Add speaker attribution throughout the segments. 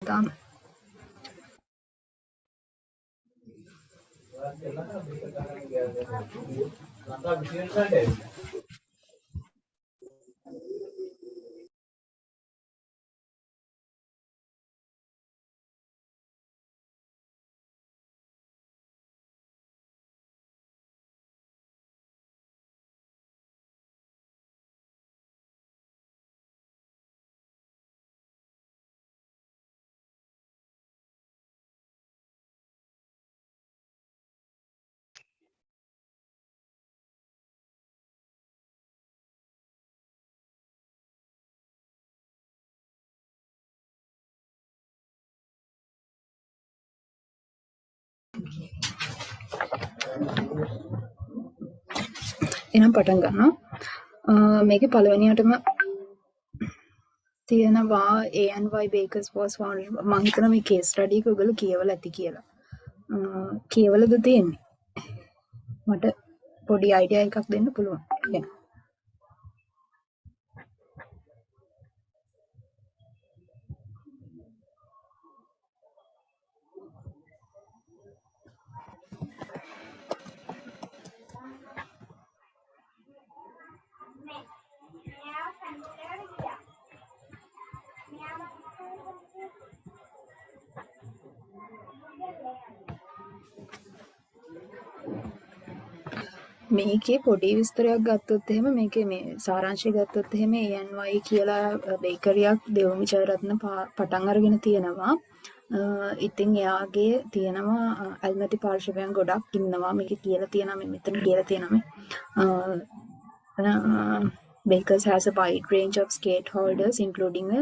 Speaker 1: තාම එහෙනම් පටන් ගන්නවා. මේකේ පළවෙනියටම තියෙනවා A&Y Bakers was founded. මම හිතනවා මේ case study එක ඔයගොල්ලෝ කියවලා ඇති කියලා. කියවලද තියෙන්නේ? මට පොඩි idea එකක් දෙන්න පුළුවන්. Yeah. මේකේ පොඩි විස්තරයක් ගත්තොත් එහෙම මේකේ මේ සාරාංශය ගත්තොත් එහෙම A&Y කියලා බේකරියක් දෙවුමි ජයරත්න පටන් අරගෙන තියෙනවා. ඉතින් එයාගේ තියෙනවා අල්මැති පාර්ශවයන් ගොඩක් ඉන්නවා. මේකේ කියලා තියෙනවා මේ මෙතන කියලා තියෙනවා Bakers has a wide range of stakeholders including a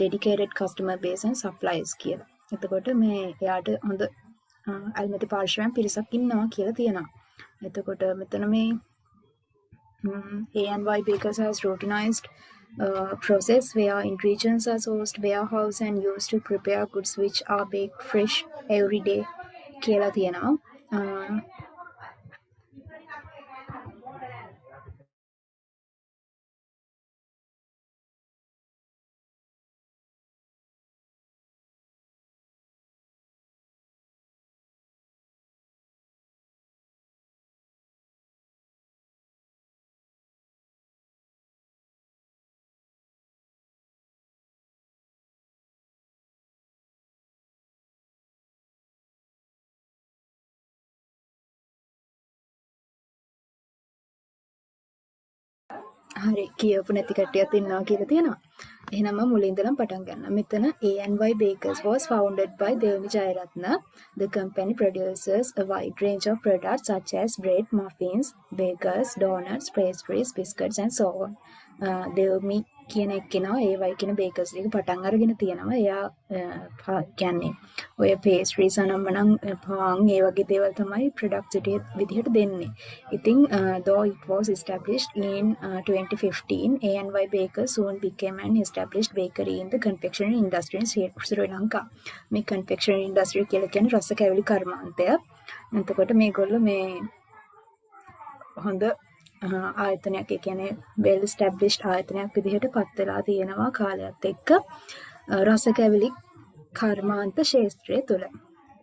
Speaker 1: dedicated customer base and suppliers කියලා. එතකොට මේ එයාට හොඳ අල්මැති පාර්ශවයන් පිරිසක් ඉන්නවා කියලා තියෙනවා. එතකොට මෙතන මේ A&Y Bakers has routinized process where ingredients are sourced warehouse and used to prepare goods which are baked fresh every day කියලා තියෙනවා. හරි කියවපු නැති කට්ටියක් ඉන්නවා කියලා තියෙනවා. එහෙනම් මම මුලින් ඉඳලම පටන් ගන්නවා. මෙතන A&Y Bakers was founded by Devumi Jayaratna. The company produces a wide range of products such as bread, muffins, bakers, donuts, pastries, biscuits and so on. Devumi කියන එක්කෙනා AY කියන bakers එක පටන් අරගෙන තියෙනවා. එයා කියන්නේ ඔය pastries අනම්මනම් පාන් ඒ වගේ දේවල් තමයි products විදිහට දෙන්නේ. ඉතින් though it was established in 2015, A&Y Bakers soon became an established bakery in the confectionery industry in Sri Lanka. මේ confectionery industry කියලා කියන්නේ රස කැවිලි කර්මාන්තය. එතකොට මේගොල්ලෝ මේ හොඳ ආයතනයක් ඒ කියන්නේ well established ආයතනයක් විදිහට පත් වෙලා තියෙනවා කාලයත් එක්ක රස කැවිලි කර්මාන්ත ශාස්ත්‍රය තුළ.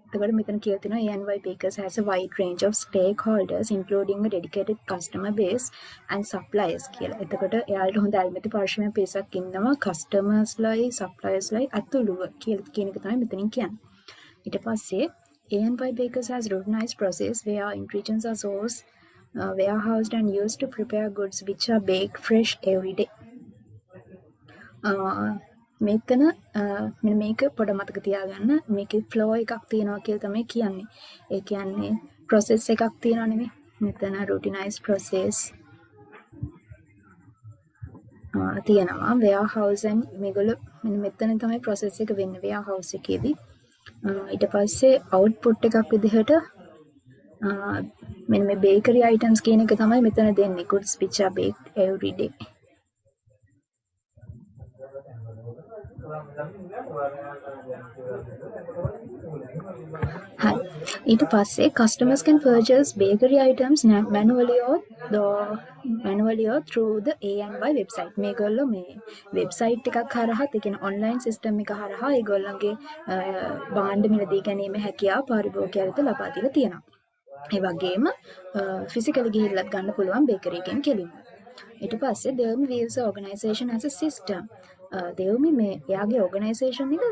Speaker 1: එතකොට මෙතන කියලා තියෙනවා A&Y Bakers has a wide range of stakeholders including a dedicated customer base and suppliers කියලා. එතකොට එයාලට හොඳ අල්මැති පාර්ශ්වයන් පිරිසක් ඉන්නවා customers ලයි suppliersලයි අතුළුව කියලා කියන එක තමයි මෙතනින් කියන්නේ. ඊට පස්සේ A&Y Bakers has routinized process where ingredients are sourced warehoused and used to prepare goods which are baked fresh every day. මෙතන මෙන්න මේක පොඩ මතක තියාගන්න මේකේ ෆ්ලෝ එකක් තියෙනවා කියලා තමයි කියන්නේ. ඒ කියන්නේ process එකක් තියෙනවා නෙමෙයි. මෙතන routinized process තියෙනවා warehouse and මේගොල්ලෝ මෙන්න මෙතන තමයි process එක වෙන්නේ warehouse එකේදී. ඊට පස්සේ output එකක් විදිහට මෙන්න මේ bakery items කියන එක තමයි මෙතන දෙන්නේ goods which are baked every day. Hi. ඊට පස්සේ customers can purchase bakery items manually or manually or through the A&Y website. මේගොල්ලෝ මේ website එකක් හරහා ඒ කියන්නේ online system එක හරහා ඒගොල්ලන්ගේ භාණ්ඩ මිලදී ගැනීම හැකියාව පාරිභෝගිකයන්ට ලබා දීලා තියෙනවා. ඒ වගේම physically ගිහිල්ලත් ගන්න පුළුවන් bakery එකෙන් කෙලින්ම. ඊට පස්සේ Deomi views the organization as a system. Deomi මේ එයාගේ organisation එක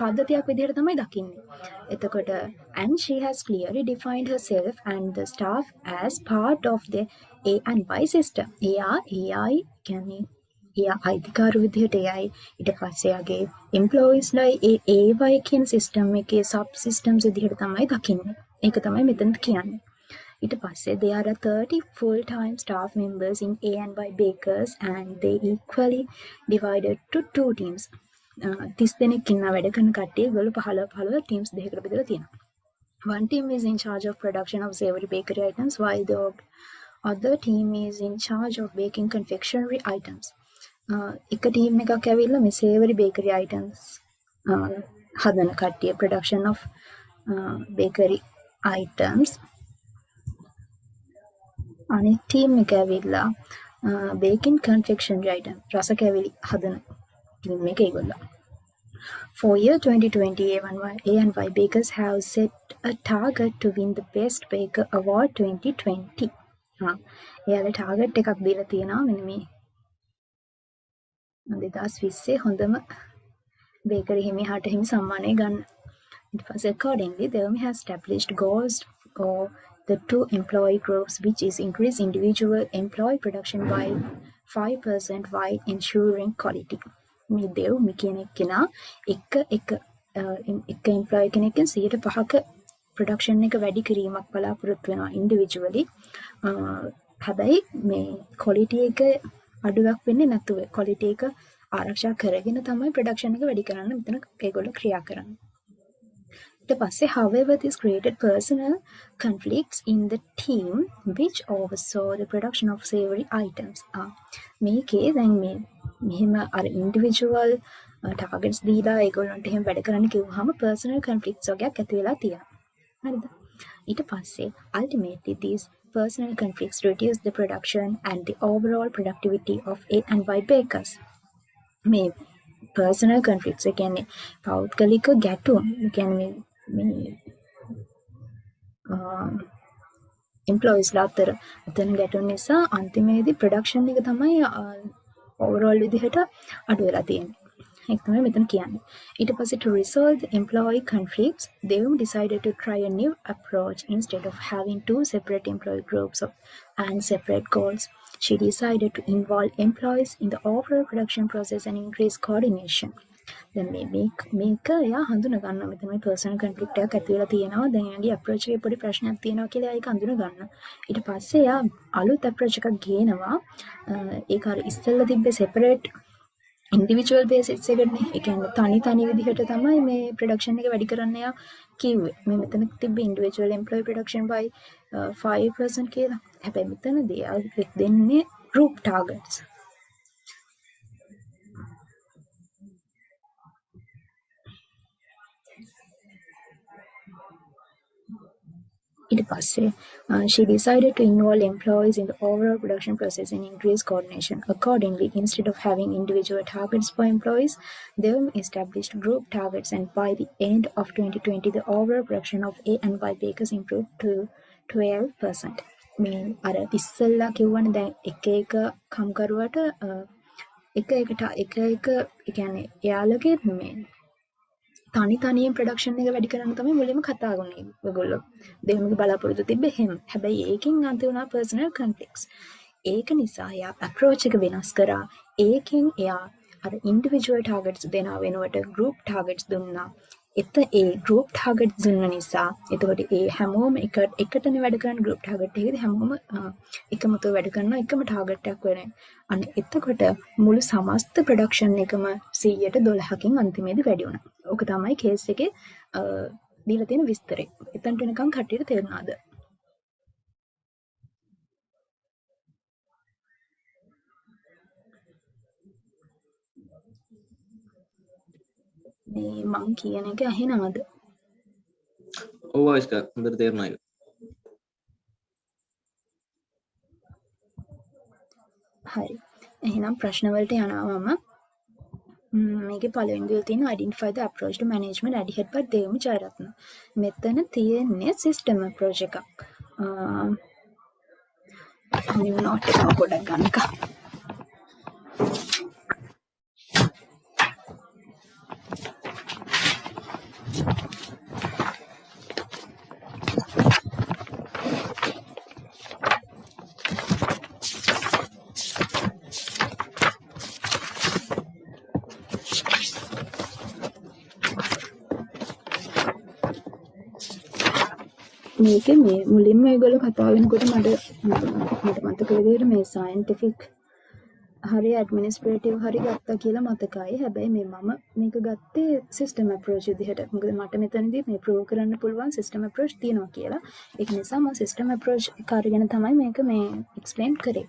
Speaker 1: පද්ධතියක් විදිහට තමයි දකින්නේ. එතකොට and she has clearly defined herself and the staff as part of the A&Y system. AI කියන්නේ එයා අයිතිකාරු විදිහට එයයි ඊට පස්සේ එයාගේ employees ලා ඒ AY කියන system එකේ sub systems විදිහට තමයි දකින්නේ. ඒක තමයි මෙතනත් කියන්නේ. ඊට පස්සේ there are 30 full-time staff members in A&Y Bakers and they equally divided to two teams. 30 දෙනෙක් ඉන්නා වැඩ කරන කට්ටිය ඒගොල්ලෝ 15 teams දෙකකට බෙදලා තියෙනවා. One team is in charge of production of savory bakery items while the other team is in charge of baking confectionery items. එක team එකක් ඇවිල්ලා මේ savory bakery items හදන කට්ටිය production of bakery items අනිත් team එක ඇවිල්ලා baking confectionery item රස කැවිලි හදන team එක ඒගොල්ලෝ. For year 2020, A&Y Bakers have set a target to win the Best Baker Award 2020. එයාලා target එකක් දීලා තියෙනවා මෙන්න මේ 2020 හොඳම bakery හිමියාට හිමි සම්මානය ගන්න. ඊට පස්සේ accordingly, Deomi has established goals for the two employee groups, which is increase individual employee production by 5% while ensuring quality. මේ දෙව්මි කියන කෙනා එක employee කෙනෙක්ගෙන් 105ක production එක වැඩි කිරීමක් බලාපොරොත්තු වෙනවා individually. හැබැයි මේ quality එක අඩුවක් වෙන්නේ නැතුව quality එක ආරක්ෂා කරගෙන තමයි production එක වැඩි කරන්න මෙතන ඒගොල්ලෝ ක්‍රියා කරන්නේ. ඊට පස්සේ however this created personal conflicts in the team which oversaw the production of savory items. මේකේ දැන් මේ මෙහෙම අර individual targets දීලා ඒගොල්ලන්ට එහෙම වැඩ කරන්න කිව්වහම personal conflicts වගේක් ඇති වෙලා තියෙනවා. හරිද? ඊට පස්සේ ultimately these personal conflicts reduce the production and the overall productivity of A&Y bakers. මේ personal conflicts ඒ කියන්නේ පෞද්ගලික ගැටුම් ඒ කියන්නේ මේ employees ලා අතර ගැටුම් නිසා අන්තිමේදී production එක තමයි overall විදිහට අඩු වෙලා තියෙන්නේ. ඒක තමයි මෙතන කියන්නේ. ඊට පස්සේ to resolve the employee conflicts, they decided to try a new approach instead of having two separate employee groups and separate goals. She decided to involve employees in the overall production process and increase coordination. දැන් මේක එයා හඳුනා ගන්නවා මෙතන මේ personal conflict එකක් ඇති වෙලා තියෙනවා. දැන් එයාගේ approach එකේ පොඩි ප්‍රශ්නයක් තියෙනවා කියලා ඒක හඳුනා ගන්නවා. ඊට පස්සේ එයා අලුත් approach එකක් ගේනවා. ඒක අර ඉස්සෙල්ලා තිබ්බේ separate individual basis එකනේ. ඒ කියන්නේ තනි විදිහට තමයි මේ production එක වැඩි කරන්න එයා කිව්වේ. මේ මෙතන තිබ්බේ individual employee production by 5% කියලා. හැබැයි මෙතනදී එයා දෙන්නේ group targets. ඊට පස්සේ she decided to involve employees in the overall production process and increase coordination. Accordingly, instead of having individual targets for employees, they established group targets, and by the end of 2020, the overall production of A&Y Bakers improved to 12%. මේ අර ඉස්සෙල්ලා කිව්වනේ දැන් එක කම්කරුවට එක ඒ කියන්නේ එයාලගේ මේ තනියෙන් ප්‍රොඩක්ෂන් එක වැඩි කරන්න තමයි මුලින්ම කතා වුණේ ඔයගොල්ලෝ. දෙවෙනික බලාපොරොත්තු තිබ්බේ එහෙම. හැබැයි ඒකෙන් අන්ති වුණා personal conflicts. ඒක නිසා එයා approach එක වෙනස් කරා. ඒකෙන් එයා අර individual targets දෙනා වෙනුවට group targets දුන්නා. ඒ group targets දුන්න නිසා එතකොට ඒ හැමෝම එකටනේ වැඩ කරන group target එකේදී හැමෝම එකමතෝ වැඩ කරනවා එකම target එකක් වෙනවා. අන්න එතකොට මුළු සමස්ත production එකම 112කින් අන්තිමේදී වැඩි වුණා. ඕක තමයි කේස් එකේ දීලා තියෙන විස්තරය. එතනට එනකන් කට්ටියට තේරුණාද? මේ මං කියන එක ඇහෙනවද?
Speaker 2: ඔව් ආයිස්කා හොඳට තේරුණා ඒක.
Speaker 1: හරි. එහෙනම් ප්‍රශ්න වලට යනවා මම. මේකේ පළවෙනි දේ තියෙන identify the approach to management adhered by දේවුමි Jayaratne. මෙතන තියෙන්නේ system approach එකක්. new note එක පොඩක් ගන්නකම්. මේක මේ මුලින්ම ඒගොල්ලෝ කතා වෙනකොට මට මතක විදිහට මේ සයන්ටිෆික් හරි ඇඩ්මිනිස්ට්‍රේටිව් හරි ගත්තා කියලා මතකයි. හැබැයි මම මේක ගත්තේ සිස්ටම් අප්‍රෝච් විදිහට. මොකද මට මෙතනදී මේ ප්‍රූව් කරන්න පුළුවන් සිස්ටම් අප්‍රෝච් තියෙනවා කියලා. ඒක නිසා මම සිස්ටම් අප්‍රෝච් එක අරගෙන තමයි මේක මේ එක්ස්ප්ලেইন කරේ.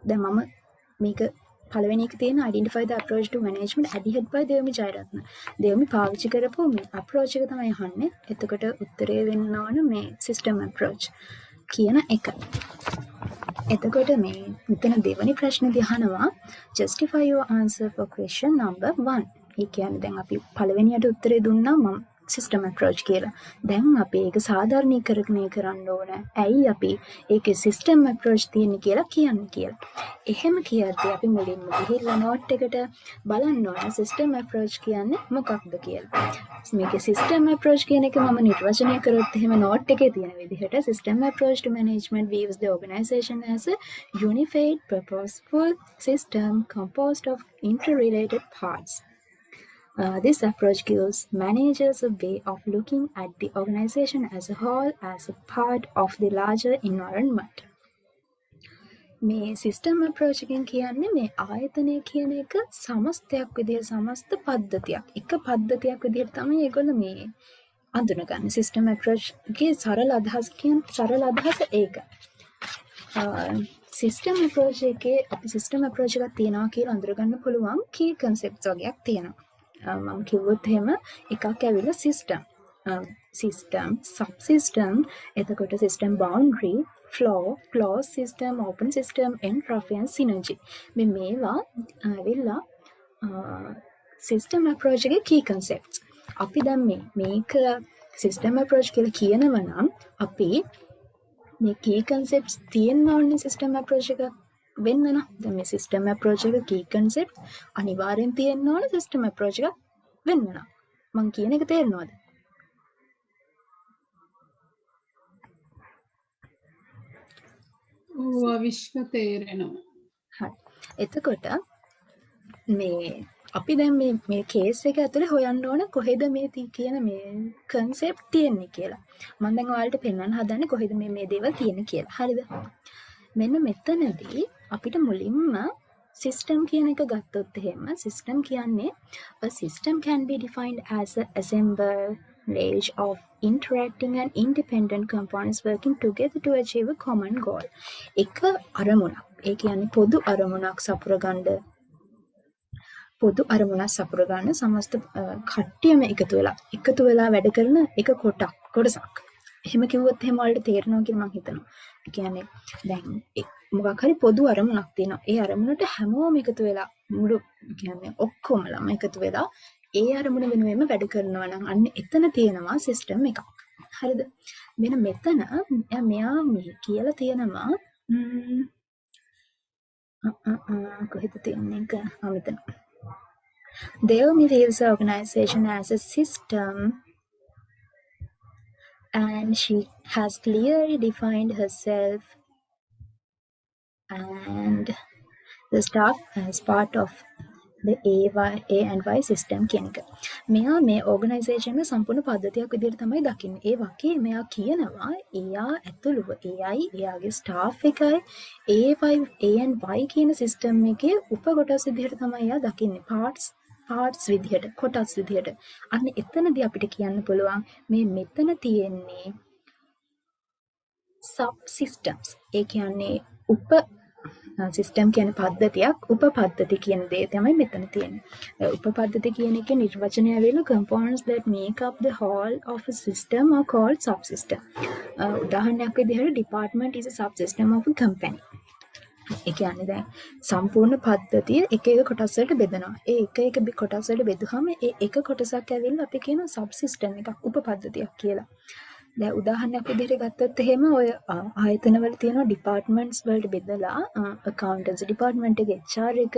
Speaker 1: දැන් මම මේක පළවෙනි එක තියෙන identify the approach to management adhered by දේවුමි Jayaratne. දේවුමි පාවිච්චි කරපු මේ approach එක තමයි අහන්නේ. එතකොට උත්තරේ වෙන්න ඕන මේ system approach කියන එක. එතකොට මේ මෙතන දෙවෙනි ප්‍රශ්නේදී අහනවා justify your answer for question number 1. ඒ කියන්නේ දැන් අපි පළවෙනියට උත්තරේ දුන්නා මම system approach කියලා. දැන් අපි ඒක සාධාරණීකරණය කරන්න ඕන. ඇයි අපි ඒකේ system approach තියෙන්නේ කියලා කියන්නේ කියලා. එහෙම කියද්දී අපි මුලින්ම ගිහිල්ලා note එකට බලන්න ඕන system approach කියන්නේ මොකක්ද කියලා. මේකේ system approach කියන එක මම නිර්වචනය කරොත් එහෙම note එකේ තියෙන විදිහට system approach to management views the organization as a unified purposeful system composed of interrelated parts. This approach gives managers a way of looking at the organization as a whole as a part of the larger environment. මේ system approach එකෙන් කියන්නේ මේ ආයතනය කියන එක සමස්තයක් විදිහට සමස්ත පද්ධතියක්. එක පද්ධතියක් විදිහට තමයි ඒගොල්ලෝ මේ අඳුනගන්නේ. සිස්ටම් අප්‍රෝච් එකේ සරල අදහස ඒක. සිස්ටම් අප්‍රෝච් එකේ අපි සිස්ටම් අප්‍රෝච් එකක් තියනවා කියලා අඳුරගන්න පුළුවන් කී කන්සෙප්ට්ස් වගේක් තියෙනවා. මම කිව්වොත් එහෙම එකක් ඇවිල්ලා සිස්ටම් සබ්සිස්ටම් එතකොට system boundary flow closed system open system entropy and synergy මේවා ඇවිල්ලා සිස්ටම් අප්‍රෝච් එකේ කී කන්සෙප්ට්ස් අපි දැන් මේක සිස්ටම් අප්‍රෝච් කියලා කියනවා නම් අපි මේ කී කන්සෙප්ට්ස් තියෙන්න ඕනේ සිස්ටම් අප්‍රෝච් එක වෙන්න නම් දැන් මේ සිස්ටම් අප්‍රෝච් එක කී කන්සෙප්ට් අනිවාර්යෙන් තියෙන්න ඕන සිස්ටම් අප්‍රෝච් එකක් වෙන්න නම් මම කියන එක තේරෙනවද?
Speaker 2: ඔව් අවිශ්ක තේරෙනවා.
Speaker 1: හරි. එතකොට මේ අපි දැන් මේ කේස් එක ඇතුලේ හොයන්න ඕන කොහෙද මේ කියන මේ කන්සෙප්ට් තියෙන්නේ කියලා. මම දැන් ඔයාලට පෙන්වන්න හදන්නේ කොහෙද මේ දේවල් තියෙන්නේ කියලා. හරිද? මෙන්න මෙතනදී අපිට මුලින්ම සිස්ටම් කියන එක ගත්තොත් එහෙම සිස්ටම් කියන්නේ a system can be defined as an assemblage of interacting and independent components working together to achieve a common goal. එක අරමුණක්. ඒ කියන්නේ පොදු අරමුණක් සපුරගන්න සමස්ත කට්ටියම එකතු වෙලා වැඩ කරන එක කොටසක්. එහෙම කිව්වොත් එහෙම වලට තේරෙනවා කියලා මම හිතනවා. ඒ කියන්නේ දැන් මොකක් හරි පොදු අරමුණක් තියෙනවා. ඒ අරමුණට හැමෝම එකතු වෙලා මුළු කියන්නේ ඔක්කොමලම එකතු වෙලා ඒ අරමුණ වෙනුවෙන්ම වැඩ කරනවා නම් අන්න එතන තියෙනවා සිස්ටම් එකක්. හරිද? මෙන්න මෙතන මෙයා මේ කියලා තියෙනවා කොහෙද තියෙන්නේ එක? මෙතන. Devumi views the organization as a system and she has clearly defined herself and the staff as part of the A and Y system කියන එක. මෙයා මේ ඕගනයිසේෂන් එක සම්පූර්ණ පද්ධතියක් විදිහට තමයි දකින්නේ. ඒ වගේ මෙයා කියනවා එයා ඇතුළුව එයයි එයාගේ ස්ටාෆ් එකයි A and Y කියන සිස්ටම් එකේ උපකොටස් විදිහට තමයි එයා දකින්නේ. පාර්ට්ස් විදිහට කොටස් විදිහට. අන්න එතනදී අපිට කියන්න පුළුවන් මේ මෙතන තියෙන්නේ සබ් සිස්ටම්ස්. ඒ කියන්නේ සිස්ටම් කියන්නේ පද්ධතියක් උපපද්ධති කියන දේ තමයි මෙතන තියෙන්නේ. උපපද්ධති කියන එකේ නිර්වචනය වෙලා components that make up the whole of a system are called subsystem. උදාහරණයක් විදිහට department is a subsystem of a company. ඒ කියන්නේ දැන් සම්පූර්ණ පද්ධතිය එක එක කොටස් වලට බෙදනවා. ඒ එක එක කොටස් වලට බෙදුවාම ඒ එක කොටසක් ඇවිල්ලා අපි කියන සබ් සිස්ටම් එකක් උපපද්ධතියක් කියලා. දැන් උදාහරණයක් විදිහට ගත්තොත් එහෙම ඔය ආයතනවල තියෙන ඩිපාර්ට්මන්ට්ස් වලට බෙදලා accountants department එකේ HR එක,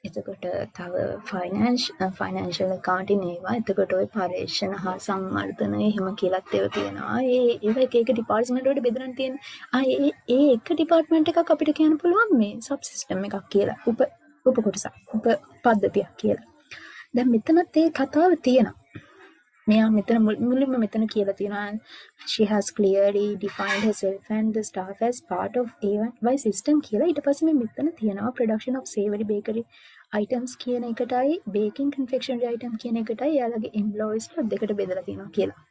Speaker 1: එතකොට තව ෆයිනෑන්ෂල් accounting ඒවා, එතකොට ඔය පර්යේෂණ හා සංවර්ධන එහෙම කියලාත් ඒවා තියෙනවා. ඒවා එක එක ඩිපාර්ට්මන්ට් වලට බෙදලා තියෙන්නේ. ඒ එක ඩිපාර්ට්මන්ට් එකක් අපිට කියන්න පුළුවන් මේ සබ් සිස්ටම් එකක් කියලා. උප කොටසක්, උප පද්ධතියක් කියලා. දැන් මෙතනත් ඒ කතාව තියෙනවා. මෙයා මෙතන මුලින්ම මෙතන කියලා තියෙනවා she has clearly defined herself and the staff as part of A1Y system කියලා. ඊට පස්සේ මේ මෙතන තියෙනවා production of savory bakery items කියන එකටයි baking confectionery item කියන එකටයි එයාලගේ employees දෙකට බෙදලා තියෙනවා කියලා.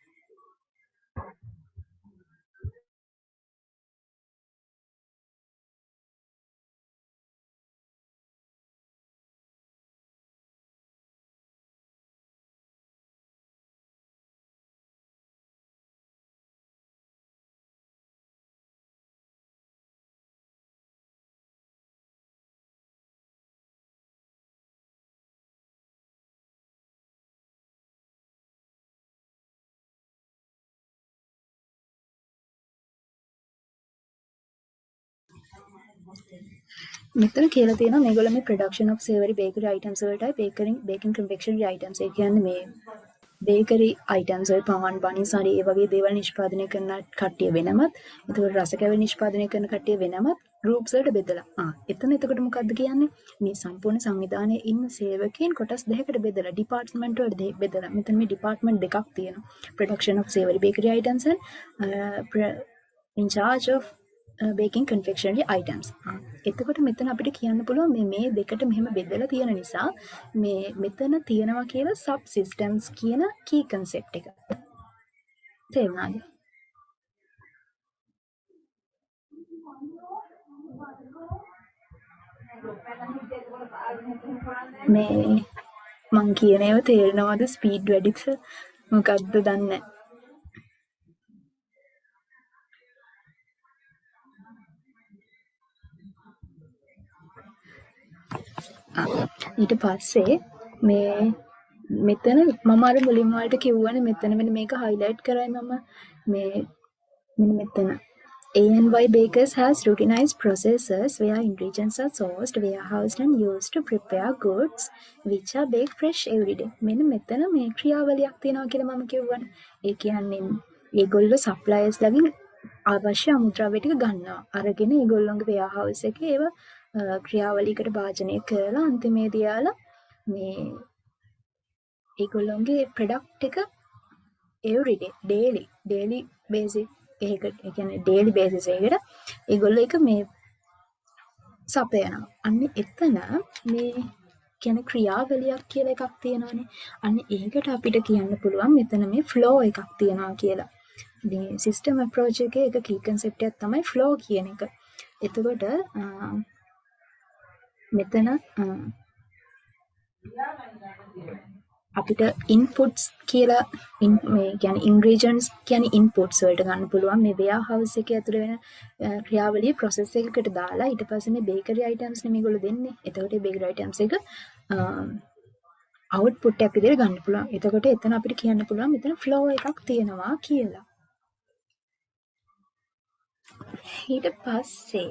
Speaker 1: මෙතන කියලා තියෙනවා මේගොල්ලෝ මේ production of savory bakery items වලටයි baking confectionery items ඒ කියන්නේ මේ bakery items වල පාන් බනිස් හරි ඒ වගේ දේවල් නිෂ්පාදනය කරන කට්ටිය වෙනමත්, එතකොට රස කැවිලි නිෂ්පාදනය කරන කට්ටිය වෙනමත් groups වලට බෙදලා. එතකොට මොකද්ද කියන්නේ? මේ සම්පූර්ණ සංවිධානයේ ඉන්න සේවකයන් කොටස් දෙකකට බෙදලා department වලට බෙදලා. මෙතන මේ department දෙකක් තියෙනවා. Production of savory bakery items and in charge of baking confectionery items. එතකොට මෙතන අපිට කියන්න පුළුවන් මේ දෙකට මෙහෙම බෙදලා තියෙන නිසා මේ මෙතන තියෙනවා කියලා sub systems කියන key concept එක. තේරුණාද? මේ මං කියන ඒවා තේරෙනවද? ස්පීඩ් වැඩිද? මොකක්ද දන්නේ ඊට පස්සේ මේ මෙතන මම අර මුලින්ම වලට කිව්වනේ මෙතන මෙන්න මේක highlight කරයි මම මේ මෙන්න මෙතන A&Y Bakers has routinized processes where ingredients are sourced, warehoused and used to prepare goods which are baked fresh every day. මෙන්න මෙතන මේ ක්‍රියාවලියක් තියෙනවා කියලා මම කිව්වනේ. ඒ කියන්නේ ඒගොල්ලෝ suppliers ළඟින් අවශ්‍ය අමුද්‍රව්‍ය ටික ගන්නවා. අරගෙන ඒගොල්ලෝගේ warehouse එකේ ඒවා ක්‍රියාවලියකට භාජනය කරලා අන්තිමේදී යාලා මේ ඒගොල්ලෝගේ ප්‍රොඩක්ට් එක everyday daily basis එකකට ඒ කියන්නේ daily basis එකකට ඒගොල්ලෝ එක මේ සපයනවා. අන්න එතන මේ කියන්නේ ක්‍රියාවලියක් කියලා එකක් තියෙනවානේ. අන්න ඒකට අපිට කියන්න පුළුවන් මෙතන මේ flow එකක් තියෙනවා කියලා. මේ system approach එකේ එක key concept එකක් තමයි flow කියන එක. එතකොට මෙතන අපිට inputs කියලා මේ කියන්නේ ingredients කියන්නේ inputs වලට ගන්න පුළුවන් මේ warehouse එකේ ඇතුළේ වෙන ක්‍රියාවලිය process එකකට දාලා ඊට පස්සේ මේ bakery items නේ මේගොල්ලෝ දෙන්නේ. එතකොට මේ bakery items එක output එකක් විදිහට ගන්න පුළුවන්. එතකොට එතන අපිට කියන්න පුළුවන් මෙතන flow එකක් තියෙනවා කියලා. ඊට පස්සේ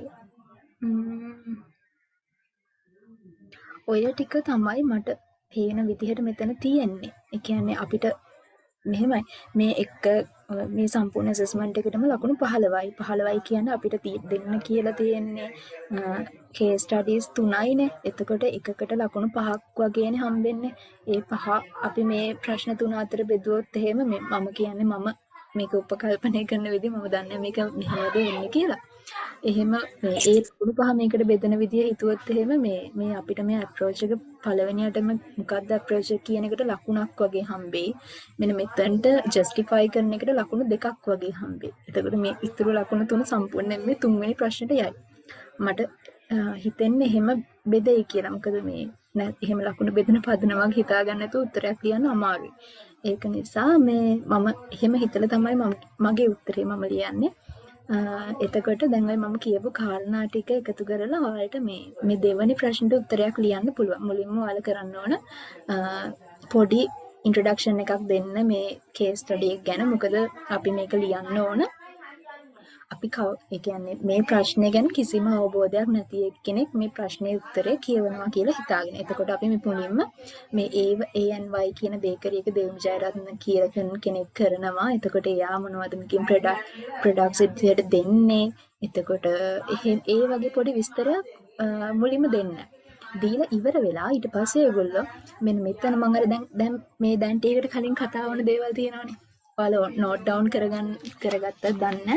Speaker 1: ඔය ටික තමයි මට පේන විදිහට මෙතන තියෙන්නේ. ඒ කියන්නේ අපිට මෙහෙමයි මේ එක මේ සම්පූර්ණ ඇසස්මන්ට් එකටම ලකුණු 15යි. 15යි කියන්නේ අපිට දෙන්න කියලා තියෙන්නේ case studies 3යිනේ. එතකොට එකකට ලකුණු 5ක් වගේනේ හම්බෙන්නේ. ඒ 5 අපි මේ ප්‍රශ්න 3 අතර බෙදුවොත් එහෙම මම කියන්නේ මම මේක උපකල්පනය කරන විදිහ මම දන්නේ මේක මෙහෙමද වෙන්නේ කියලා. එහෙම මේ ඒ ලකුණු 5 මේකට බෙදෙන විදිය හිතුවොත් එහෙම මේ අපිට මේ approach එක පළවෙනියටම මොකක්ද approach එක කියන එකට ලකුණක් වගේ හම්බෙයි. මෙන්න මෙතනට justify කරන එකට ලකුණු 2ක් වගේ හම්බෙයි. එතකොට මේ ඉතුරු ලකුණු 3 සම්පූර්ණයෙන් මේ තුන්වෙනි ප්‍රශ්නෙට යයි. මට හිතෙන්නේ එහෙම බෙදෙයි කියලා. මොකද මේ එහෙම ලකුණු බෙදෙන පදනමක් හිතා ගන්න නැතුව උත්තරයක් ලියන්න අමාරුයි. ඒක නිසා මේ මම එහෙම හිතලා තමයි මගේ උත්තරේ මම ලියන්නේ. එතකොට දැන් ඔය මම කියපු කාරණා ටික එකතු කරලා ඔයාලට මේ දෙවැනි ප්‍රශ්නට උත්තරයක් ලියන්න පුළුවන්. මුලින්ම ඔයාලා කරන්න ඕන පොඩි ඉන්ට්‍රොඩක්ෂන් එකක් දෙන්න මේ කේස් ස්ටඩි එක ගැන. මොකද අපි මේක ලියන්න ඕන අපි ඒ කියන්නේ මේ ප්‍රශ්නේ ගැන කිසිම අවබෝධයක් නැති කෙනෙක් මේ ප්‍රශ්නේ උත්තරේ කියවනවා කියලා හිතාගෙන. එතකොට අපි මේ මුලින්ම මේ ANY කියන බේකරි එක දෙවුම් ජයරත්න කියලා කෙනෙක් කරනවා. එතකොට එයා මොනවද මේකෙන් ප්‍රොඩක්ට්ස් විදියට දෙන්නේ. එතකොට ඒ වගේ පොඩි විස්තරයක් මුලින්ම දෙන්න. දීලා ඉවර වෙලා ඊට පස්සේ ඒගොල්ලෝ මෙන්න මෙතන මම අර දැන් මේ දැන් ටිකට කලින් කතා වුණ දේවල් තියෙනවානේ. ඔයාලා නෝට් ඩවුන් කරගත්තත් දන්න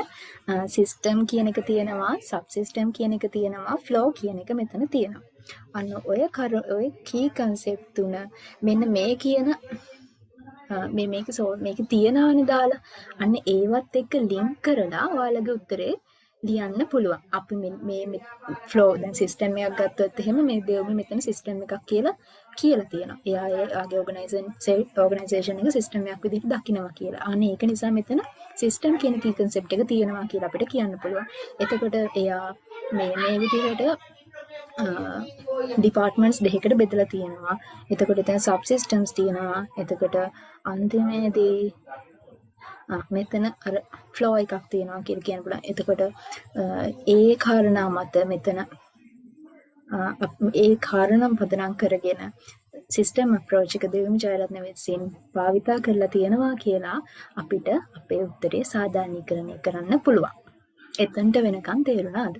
Speaker 1: සිස්ටම් කියන එක තියෙනවා, සබ් සිස්ටම් කියන එක තියෙනවා, ෆ්ලෝ කියන එක මෙතන තියෙනවා. අන්න ඔය කී කන්සෙප්ට් තුන මෙන්න මේ කියන මේක තියනවානේ දාලා අන්න ඒවත් එක්ක ලින්ක් කරලා ඔයාලගේ උත්තරේ ලියන්න පුළුවන්. අපි මේ ෆ්ලෝ දැන් සිස්ටම් එකක් ගත්තොත් එහෙම මේ දෙවම මෙතන සිස්ටම් එකක් කියලා තියෙනවා. එයාගේ ඕගනයිසේෂන් එක සිස්ටම් එකක් විදිහට දකිනවා කියලා. අනේ ඒක නිසා මෙතන සිස්ටම් කියන කී කන්සෙප්ට් එක තියෙනවා කියලා අපිට කියන්න පුළුවන්. එතකොට එයා මේ විදිහට ඩිපාර්ට්මන්ට්ස් දෙකකට බෙදලා තියෙනවා. එතකොට දැන් සබ් සිස්ටම්ස් තියෙනවා. එතකොට අන්තිමේදී මෙතන අර ෆ්ලෝ එකක් තියෙනවා කියලා කියන්න පුළුවන්. එතකොට ඒ කාරණා මත මෙතන ඒ කාරණම් පදනම් කරගෙන සිස්ටම් අප්‍රෝච් එක දෙවියන් ජයරත්න විසින් භාවිතා කරලා තියෙනවා කියලා අපිට අපේ උත්තරේ සාධාරණීකරණය කරන්න පුළුවන්. එතනට වෙනකන් තේරුණාද?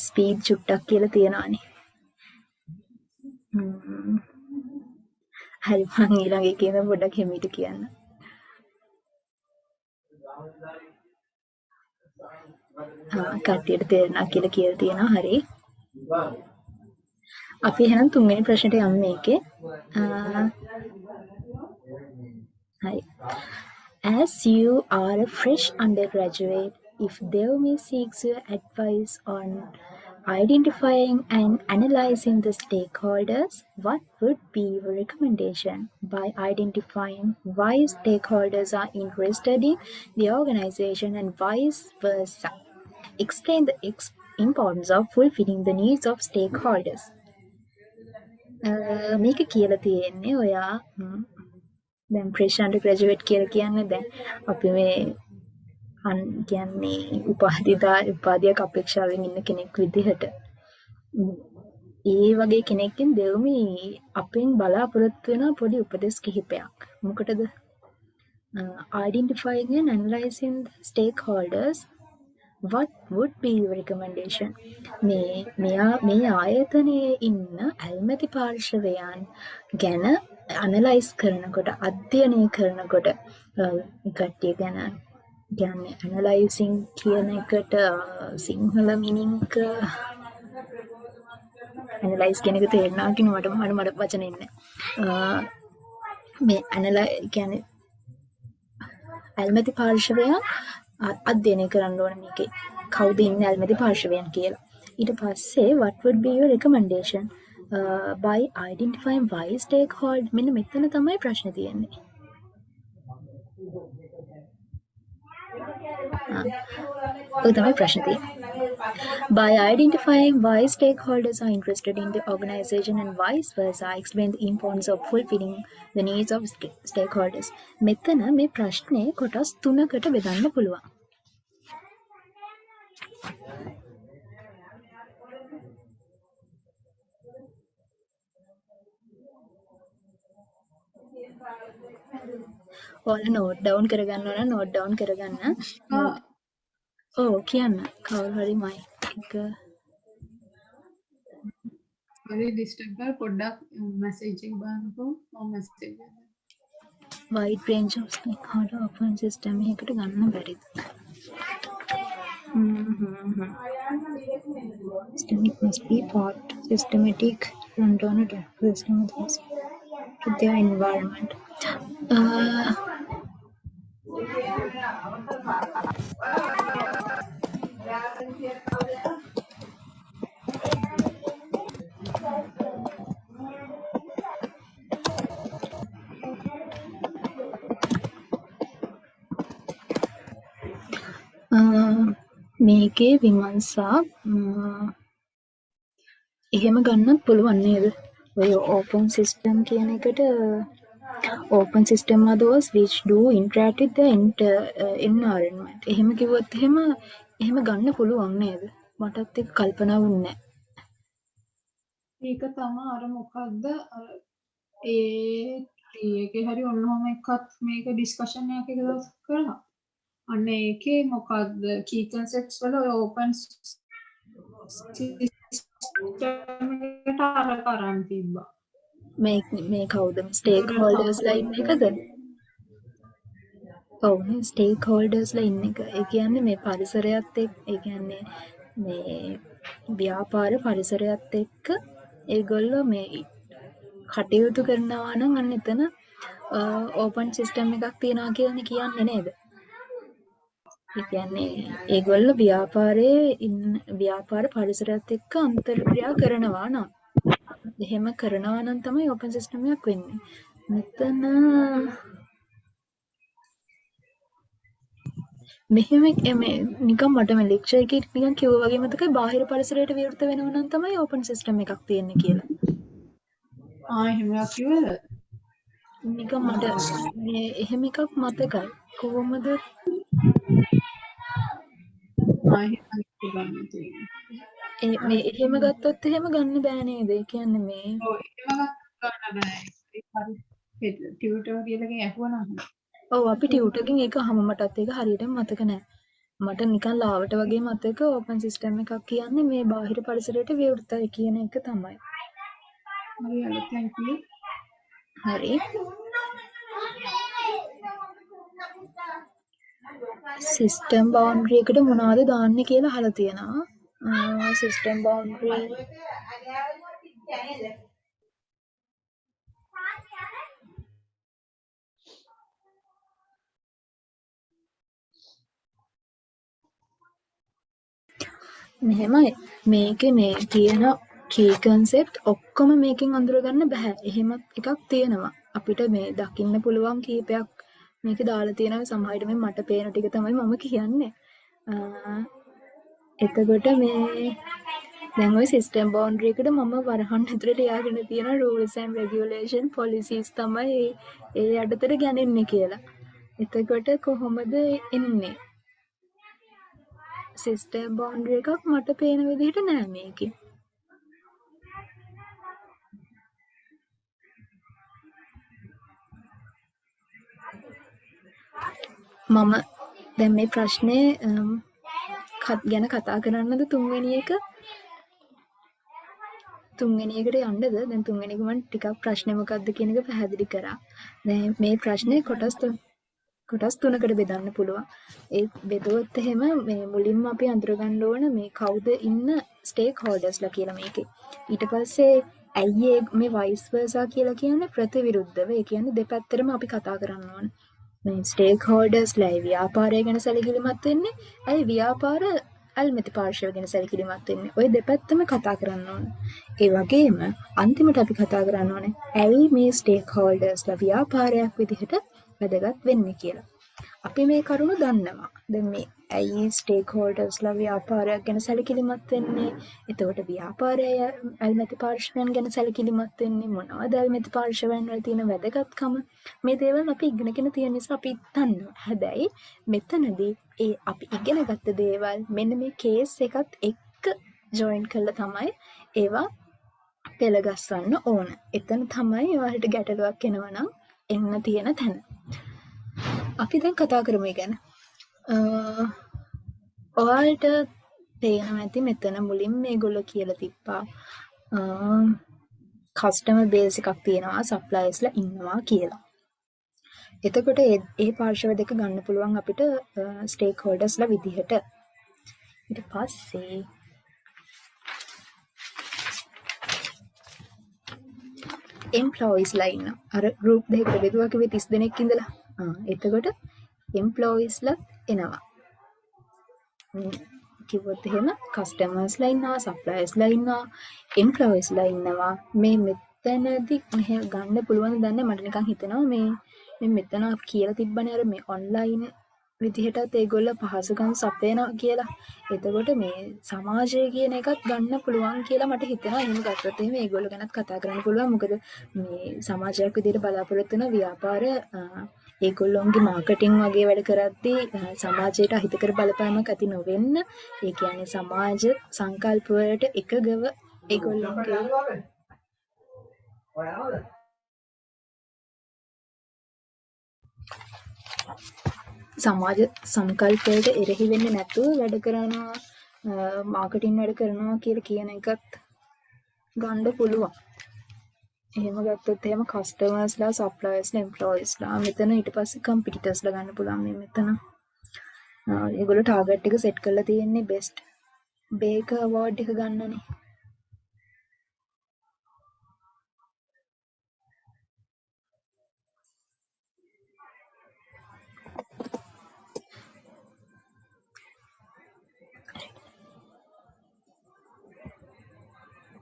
Speaker 1: ස්පීඩ් චුට්ටක් කියලා තියෙනවානේ. හරි මං ඊළඟ එකේම පොඩ්ඩක් හිමීට කියන්න. කට්ටියට තේරුණා කියලා කියලා තියෙනවා. හරි. අපි එහෙනම් තුන්වෙනි ප්‍රශ්නට යමු මේකේ. හරි. As you are a fresh undergraduate, if Devmi seeks your advice on identifying and analyzing the stakeholders, what would be your recommendation? By identifying why stakeholders are interested in the organization and vice versa. Explain the importance of fulfilling the needs of stakeholders. මේක කියලා තියෙන්නේ ඔයා දැන් fresh undergraduate කියලා කියන්නේ දැන් අපි මේ කියන්නේ උපාධියක් අපේක්ෂාවෙන් ඉන්න කෙනෙක් විදිහට ඒ වගේ කෙනෙක්ගෙන් දෙවමි අපෙන් බලාපොරොත්තු වෙන පොඩි උපදෙස් කිහිපයක්. මොකටද? Identifying and analyzing the stakeholders, what would be your recommendation? මේ ආයතනයේ ඉන්න ඇල්මැති පාර්ශවයන් ගැන ඇනලයිස් කරනකොට, අධ්‍යයනය කරනකොට කට්ටිය ගැන කියන්නේ ඇනලයිසින් කියන එකට සිංහල මීනින්ග් ඇනලයිස් කියන එක තේරෙනවා කියන මට වචන ඉන්නේ. මේ කියන්නේ ඇල්මැති පාර්ශවයන් අධ්‍යයනය කරන්න ඕන මේකේ කවුද ඉන්නේ ඇල්මැති පාර්ශවයන් කියලා. ඊට පස්සේ what would be your recommendation? By identifying why stakeholder මෙන්න මෙතන තමයි ප්‍රශ්න තියෙන්නේ. By identifying why stakeholders are interested in the organization and vice versa, explain the importance of fulfilling the needs of stakeholders. මෙතන මේ ප්‍රශ්නේ කොටස් තුනකට බෙදන්න පුළුවන්. ඔයාලා නෝට් ඩවුන් කරගන්න ඕන නෝට් ඩවුන් කරගන්න. ඔව් කියන්න කවුරු හරි මයික් එක
Speaker 2: හරි ඩිස්ටර්බ් කරලා පොඩ්ඩක් මැසේජ් එක බලන්නකෝ. මම මැසේජ් එක
Speaker 1: wide range of stakeholder open system එකකට ගන්න බැරිද? Systemic must be part systematic run on a system to their environment. මේකේ විමර්ශා එහෙම ගන්නත් පුළුවන් නේද? ඔය ඕපන් සිස්ටම් කියන එකට open system are those which do interact with the environment. එහෙම කිව්වොත් එහෙම ගන්න පුළුවන් නේද? මටත් ඒක කල්පනා වුණේ
Speaker 2: ඒක තමයි අර මොකද්ද අර ඒ ඒකේ හරි ඔන්නෝම එකත් මේක ඩිස්කෂන් එකක් එක දවසක් කරා. අන්න ඒකේ මොකද්ද key concepts වල open system එකට අර කරන් තිබ්බා.
Speaker 1: මේ කවුද ස්ටේක් හෝල්ඩර්ස්ලා ඉන්න එකද? ඔව් ස්ටේක් හෝල්ඩර්ස්ලා ඉන්න එක. ඒ කියන්නේ මේ පරිසරයත් එක්ක ඒ කියන්නේ මේ ව්‍යාපාර පරිසරයත් එක්ක ඒගොල්ලෝ මේ කටයුතු කරනවා නම් අන්න එතන ඕපන් සිස්ටම් එකක් තියනවා කියලානේ කියන්නේ නේද? ඒ කියන්නේ ඒගොල්ලෝ ව්‍යාපාර පරිසරයත් එක්ක අන්තර්ක්‍රියා කරනවා නම් එහෙම කරනවා නම් තමයි ඕපන් සිස්ටම් එකක් වෙන්නේ. මෙතන මෙහෙම නිකන් මට මේ ලෙක්චර් එකේ නිකන් කිව්වා වගේ මතකයි බාහිර පරිසරයට විවෘත වෙනවා නම් තමයි ඕපන් සිස්ටම් එකක් තියෙන්නේ කියලා.
Speaker 2: එහෙම කිව්වද?
Speaker 1: නිකන් මට මේ එහෙම එකක් මතකයි. කොහොමද? මේ එහෙම ගත්තොත් එහෙම ගන්න බෑ නේද? ඒ කියන්නේ මේ
Speaker 2: ඔව් එහෙම ගන්න බෑ. ඒක හරි ටියුටර් කියලාකින් ඇහුවනම්
Speaker 1: ඔව් අපි ටියුටර්ගෙන් ඒක අහම මටත් ඒක හරියටම මතක නෑ. මට නිකන් ලාවට වගේ මතක ඕපන් සිස්ටම් එකක් කියන්නේ මේ බාහිර පරිසරයට විවෘතයි කියන එක තමයි. හරි. සිස්ටම් බවුන්ඩරි එකට මොනවද දාන්නේ කියලා අහලා තියෙනවා. සිස්ටම් බවුන්ඩරි මෙහෙමයි මේකේ මේ තියෙන key concept ඔක්කොම මේකෙන් අඳුරගන්න බෑ. එහෙම එකක් තියෙනවා. අපිට මේ දකින්න පුළුවන් කීපයක් මේකේ දාලා තියෙනවා. සමහර විට මට පේන ටික තමයි මම කියන්නේ. එතකොට මේ දැන් ওই සිස්ටම් බවුන්ඩරි එකට මම වරහන් ඇතුලේ ලියාගෙන තියෙන rules and regulation policies තමයි ඒ යටතට ගන්නේ කියලා. එතකොට කොහොමද එන්නේ? සිස්ටම් බවුන්ඩරි එකක් මට පේන විදිහට නෑ මේකේ. මම දැන් මේ ප්‍රශ්නේ ගැන කතා කරන්නද තුන්වෙනි එකට යන්නද? දැන් තුන්වෙනි එක මම ටිකක් ප්‍රශ්නේ මොකක්ද කියන එක පැහැදිලි කරා. දැන් මේ ප්‍රශ්නේ කොටස් තුනකට බෙදන්න පුළුවන්. ඒ බෙදුවොත් එහෙම මේ මුලින්ම අපි අඳුරගන්න ඕන මේ කවුද ඉන්න ස්ටේක් හෝල්ඩර්ස්ලා කියලා මේකේ. ඊට පස්සේ ඇයි මේ වයිස් වර්සා කියලා කියන්නේ ප්‍රතිවිරුද්ධව. ඒ කියන්නේ දෙපැත්තටම අපි කතා කරන්න ඕන. මේ ස්ටේක් හෝල්ඩර්ස්ලා ව්‍යාපාරය ගැන සැලකිලිමත් වෙන්නේ. ඇයි ව්‍යාපාර අල්මැති පාර්ශව ගැන සැලකිලිමත් වෙන්නේ. ওই දෙපැත්තම කතා කරන්න ඕන. ඒ වගේම අන්තිමට අපි කතා කරන්න ඕනේ ඇයි මේ ස්ටේක් හෝල්ඩර්ස්ලා ව්‍යාපාරයක් විදිහට වැදගත් වෙන්නේ කියලා. අපි මේ කරුණු දන්නවා. දැන් මේ ඇයි ස්ටේක් හෝල්ඩර්ස්ලා ව්‍යාපාරයක් ගැන සැලකිලිමත් වෙන්නේ? එතකොට ව්‍යාපාරය අල්මැති පාර්ශවයන් ගැන සැලකිලිමත් වෙන්නේ මොනවද? අල්මැති පාර්ශවයන් වල තියෙන වැදගත්කම මේ දේවල් අපි ඉගෙනගෙන තියෙන නිසා අපි දන්නවා. හැබැයි මෙතනදී ඒ අපි ඉගෙනගත්ත දේවල් මෙන්න මේ කේස් එකත් එක්ක ජොයින් කරලා තමයි ඒවා පෙළගස්වන්න ඕන. එතන තමයි ඔයාලට ගැටලුවක් එනවා නම් එන්න තියෙන තැන. අපි දැන් කතා කරමු ගැන. ඔයාලට පේනවා ඇති මෙතන මුලින් මේගොල්ලෝ කියලා තිබ්බා කස්ටමර් බේස් එකක් තියෙනවා සප්ලයර්ස්ලා ඉන්නවා කියලා. එතකොට ඒ පාර්ශව දෙක ගන්න පුළුවන් අපිට ස්ටේක් හෝල්ඩර්ස්ලා විදිහට. ඊට පස්සේ එම්ප්ලොයිස්ලා ඉන්න. අර ගෲප් දෙකකට බෙදුවා කිව්වේ 30 දෙනෙක් ඉඳලා. එතකොට එම්ප්ලොයිස්ලා එනවා. කිව්වොත් එහෙම කස්ටමර්ස්ලා ඉන්නවා, සප්ලයර්ස්ලා ඉන්නවා, එම්ප්ලොයිස්ලා ඉන්නවා. මේ මෙතනදී මෙහෙ ගන්න පුළුවන් දන්නේ මට නිකන් හිතෙනවා මේ මෙතන කියලා තිබ්බනේ අර මේ ඔන්ලයින් විදිහටත් ඒගොල්ලෝ පහසුකම් සපයනවා කියලා. එතකොට මේ සමාජය කියන එකත් ගන්න පුළුවන් කියලා මට හිතෙනවා. එහෙම ගත්තොත් එහෙම ඒගොල්ලෝ ගැනත් කතා කරන්න පුළුවන්. මොකද මේ සමාජයක් විදිහට බලාපොරොත්තු වෙන ව්‍යාපාර ඒගොල්ලොන්ගේ මාකටිං වගේ වැඩ කරද්දී සමාජයට අහිතකර බලපෑමක් ඇති නොවෙන්න, ඒ කියන්නේ සමාජ සංකල්ප වලට එකගව ඒගොල්ලන්ගේ සමාජ සංකල්පයට එරෙහි වෙන්නේ නැතුව වැඩ කරනවා, මාකටිං වැඩ කරනවා කියලා කියන එකත් ගන්න පුළුවන්. එහෙම ගත්තොත් එහෙම කස්ටමර්ස්ලා, සප්ලයර්ස්ලා, එම්ප්ලොයිස්ලා, මෙතන ඊට පස්සේ කම්පිටිටර්ස්ලා ගන්න පුළුවන්. මේ මෙතන ඒගොල්ලෝ ටාගට් එක සෙට් කරලා තියෙන්නේ බෙස්ට් බේකර් අවෝඩ් එක ගන්නනේ.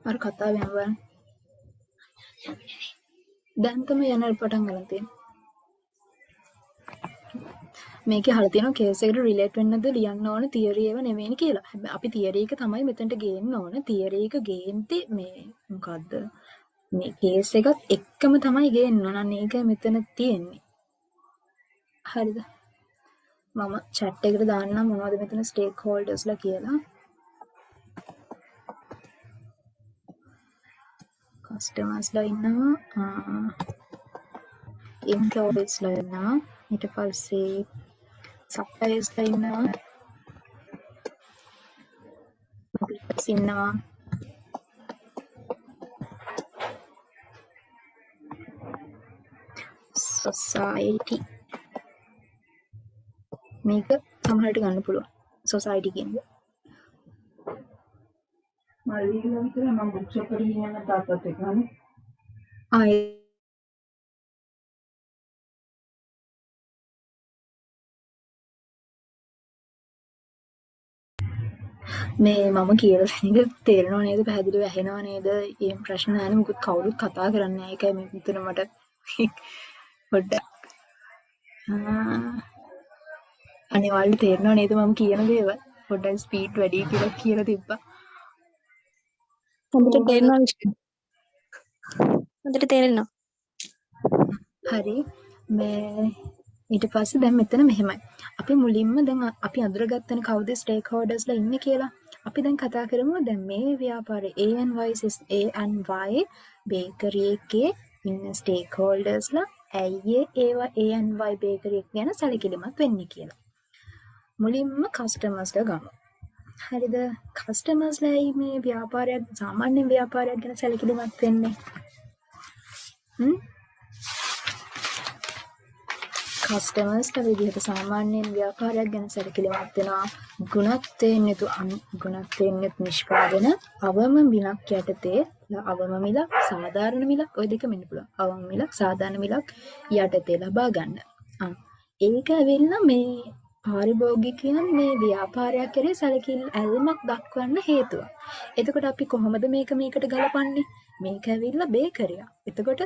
Speaker 1: අර කතාවෙන් බලන්න. දැන් තමයි යන පටන් ගන්න තියෙන්නේ. මේකේ අහලා තියෙනවා කේස් එකට රිලේට් වෙන්නද ලියන්න ඕන තියරි ඒවා නෙවෙයි කියලා. හැබැයි අපි තියරි එක තමයි මෙතනට ගේන්න ඕන. තියරි එක ගේන්ති මේ මොකද්ද? මේ කේස් එකත් එක්කම තමයි ගේන්න ඕන. අන්න ඒකයි මෙතන තියෙන්නේ. හරිද? මම chat එකට දාන්නම් මොනවද මෙතන ස්ටේක් හෝල්ඩර්ස්ලා කියලා. කස්ටමර්ස්ලා ඉන්නවා, එම්ප්ලොයිස්ලා ඉන්නවා, ඊට පස්සේ සප්ලයර්ස්ලා ඉන්නවා, ඉන්නවා, society මේක සමහරට ගන්න පුළුවන්. society කියන්නේ
Speaker 3: මල්ලිලා විතර මම බුක් ෂොප් එකට ගිහින් යන තාත්තත් එක්ක හනේ.
Speaker 1: ආයේ මේ මම කියලා දෙන එක තේරෙනව නේද? පැහැදිලිව ඇහෙනව නේද? මේ ප්‍රශ්න නැහැ මොකද කවුරුත් කතා කරන්නේ නැහැ. ඒකයි මේ මෙතන මට පොඩ්ඩක් අනිවාර්යයෙන් තේරෙනව නේද මම කියන දේවල්? පොඩ්ඩක් ස්පීඩ් වැඩි කියලා තිබ්බා.
Speaker 4: හොඳට තේරෙනවා විශ්ව. හොඳට තේරෙනවා.
Speaker 1: හරි මේ ඊට පස්සේ දැන් මෙතන මෙහෙමයි. අපි මුලින්ම දැන් අපි අඳුරගත්තනේ කවුද ස්ටේක් හෝල්ඩර්ස්ලා ඉන්නේ කියලා. අපි දැන් කතා කරමු දැන් මේ ව්‍යාපාරයේ A&Y බේකරි එකේ ඉන්න ස්ටේක් හෝල්ඩර්ස්ලා ඇයි ඒවා A&Y බේකරි එක ගැන සැලකිලිමත් වෙන්නේ කියලා. මුලින්ම කස්ටමර්ස්ලා ගමු. හරිද? කස්ටමර්ස්ලා මේ ව්‍යාපාරයක් සාමාන්‍ය ව්‍යාපාරයක් ගැන සැලකිලිමත් වෙන්නේ. කස්ටමර්ස්ලා විදිහට සාමාන්‍යයෙන් ව්‍යාපාරයක් ගැන සැලකිලිමත් වෙනවා. ගුණත්වයෙන් යුතු නිෂ්පාදන අවම මිලක් යටතේ අවම මිලක් සාධාරණ මිලක් ඔය දෙක මෙන්න පුළුවන්. අවම මිලක් සාධාරණ මිලක් යටතේ ලබා ගන්න. ඒක ඇවිල්ලා මේ පාරිභෝගිකයන් මේ ව්‍යාපාරයක් කරේ සැලකිලි ඇල්මක් දක්වන්න හේතුවක්. එතකොට අපි කොහොමද මේකට ගලපන්නේ? මේක ඇවිල්ලා බේකරියක්. එතකොට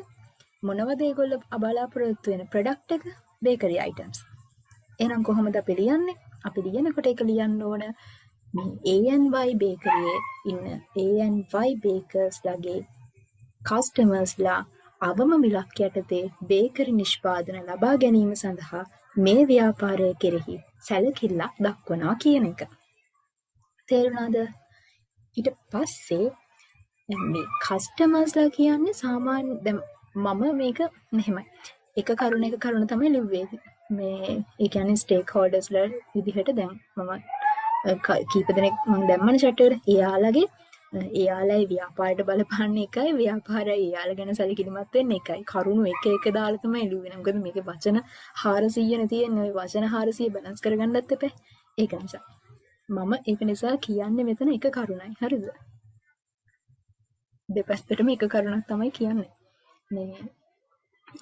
Speaker 1: මොනවද ඒගොල්ලෝ බලාපොරොත්තු වෙන ප්‍රොඩක්ට් එක? Bakery items. එහෙනම් කොහොමද අපි ලියන්නේ? අපි ලියනකොට ඒක ලියන්න ඕන මේ A&Y බේකරියේ ඉන්න A&Y බේකර්ස්ලාගේ කස්ටමර්ස්ලා අවම මිලක් යටතේ බේකරි නිෂ්පාදන ලබා ගැනීම සඳහා මේ ව්‍යාපාරය කෙරෙහි සැලකිල්ලක් දක්වනවා කියන එක. තේරුණාද? ඊට පස්සේ මේ කස්ටමර්ස්ලා කියන්නේ සාමාන්‍ය දැන් මම මේක මෙහෙමයි. එක කරුණ තමයි ලිව්වේ. මේ ඒ කියන්නේ ස්ටේක් හෝල්ඩර්ස්ලා විදිහට දැන් මම කීප දෙනෙක් මම දැම්මනේ chat එකට. එයාලයි ව්‍යාපාරයට බලපාන්න එකයි ව්‍යාපාරය එයාලා ගැන සැලකිලිමත් වෙන්න එකයි. කරුණු එක දාලා තමයි ලිව්වේ. මොකද මේකේ වචන 400 නේ තියෙන්නේ. ওই වචන 400 බැලන්ස් කරගන්නත් එපා. ඒක නිසා මම ඒක නිසා කියන්නේ මෙතන එක කරුණයි. හරිද? දෙපැත්තටම එක කරුණක් තමයි කියන්නේ. මේ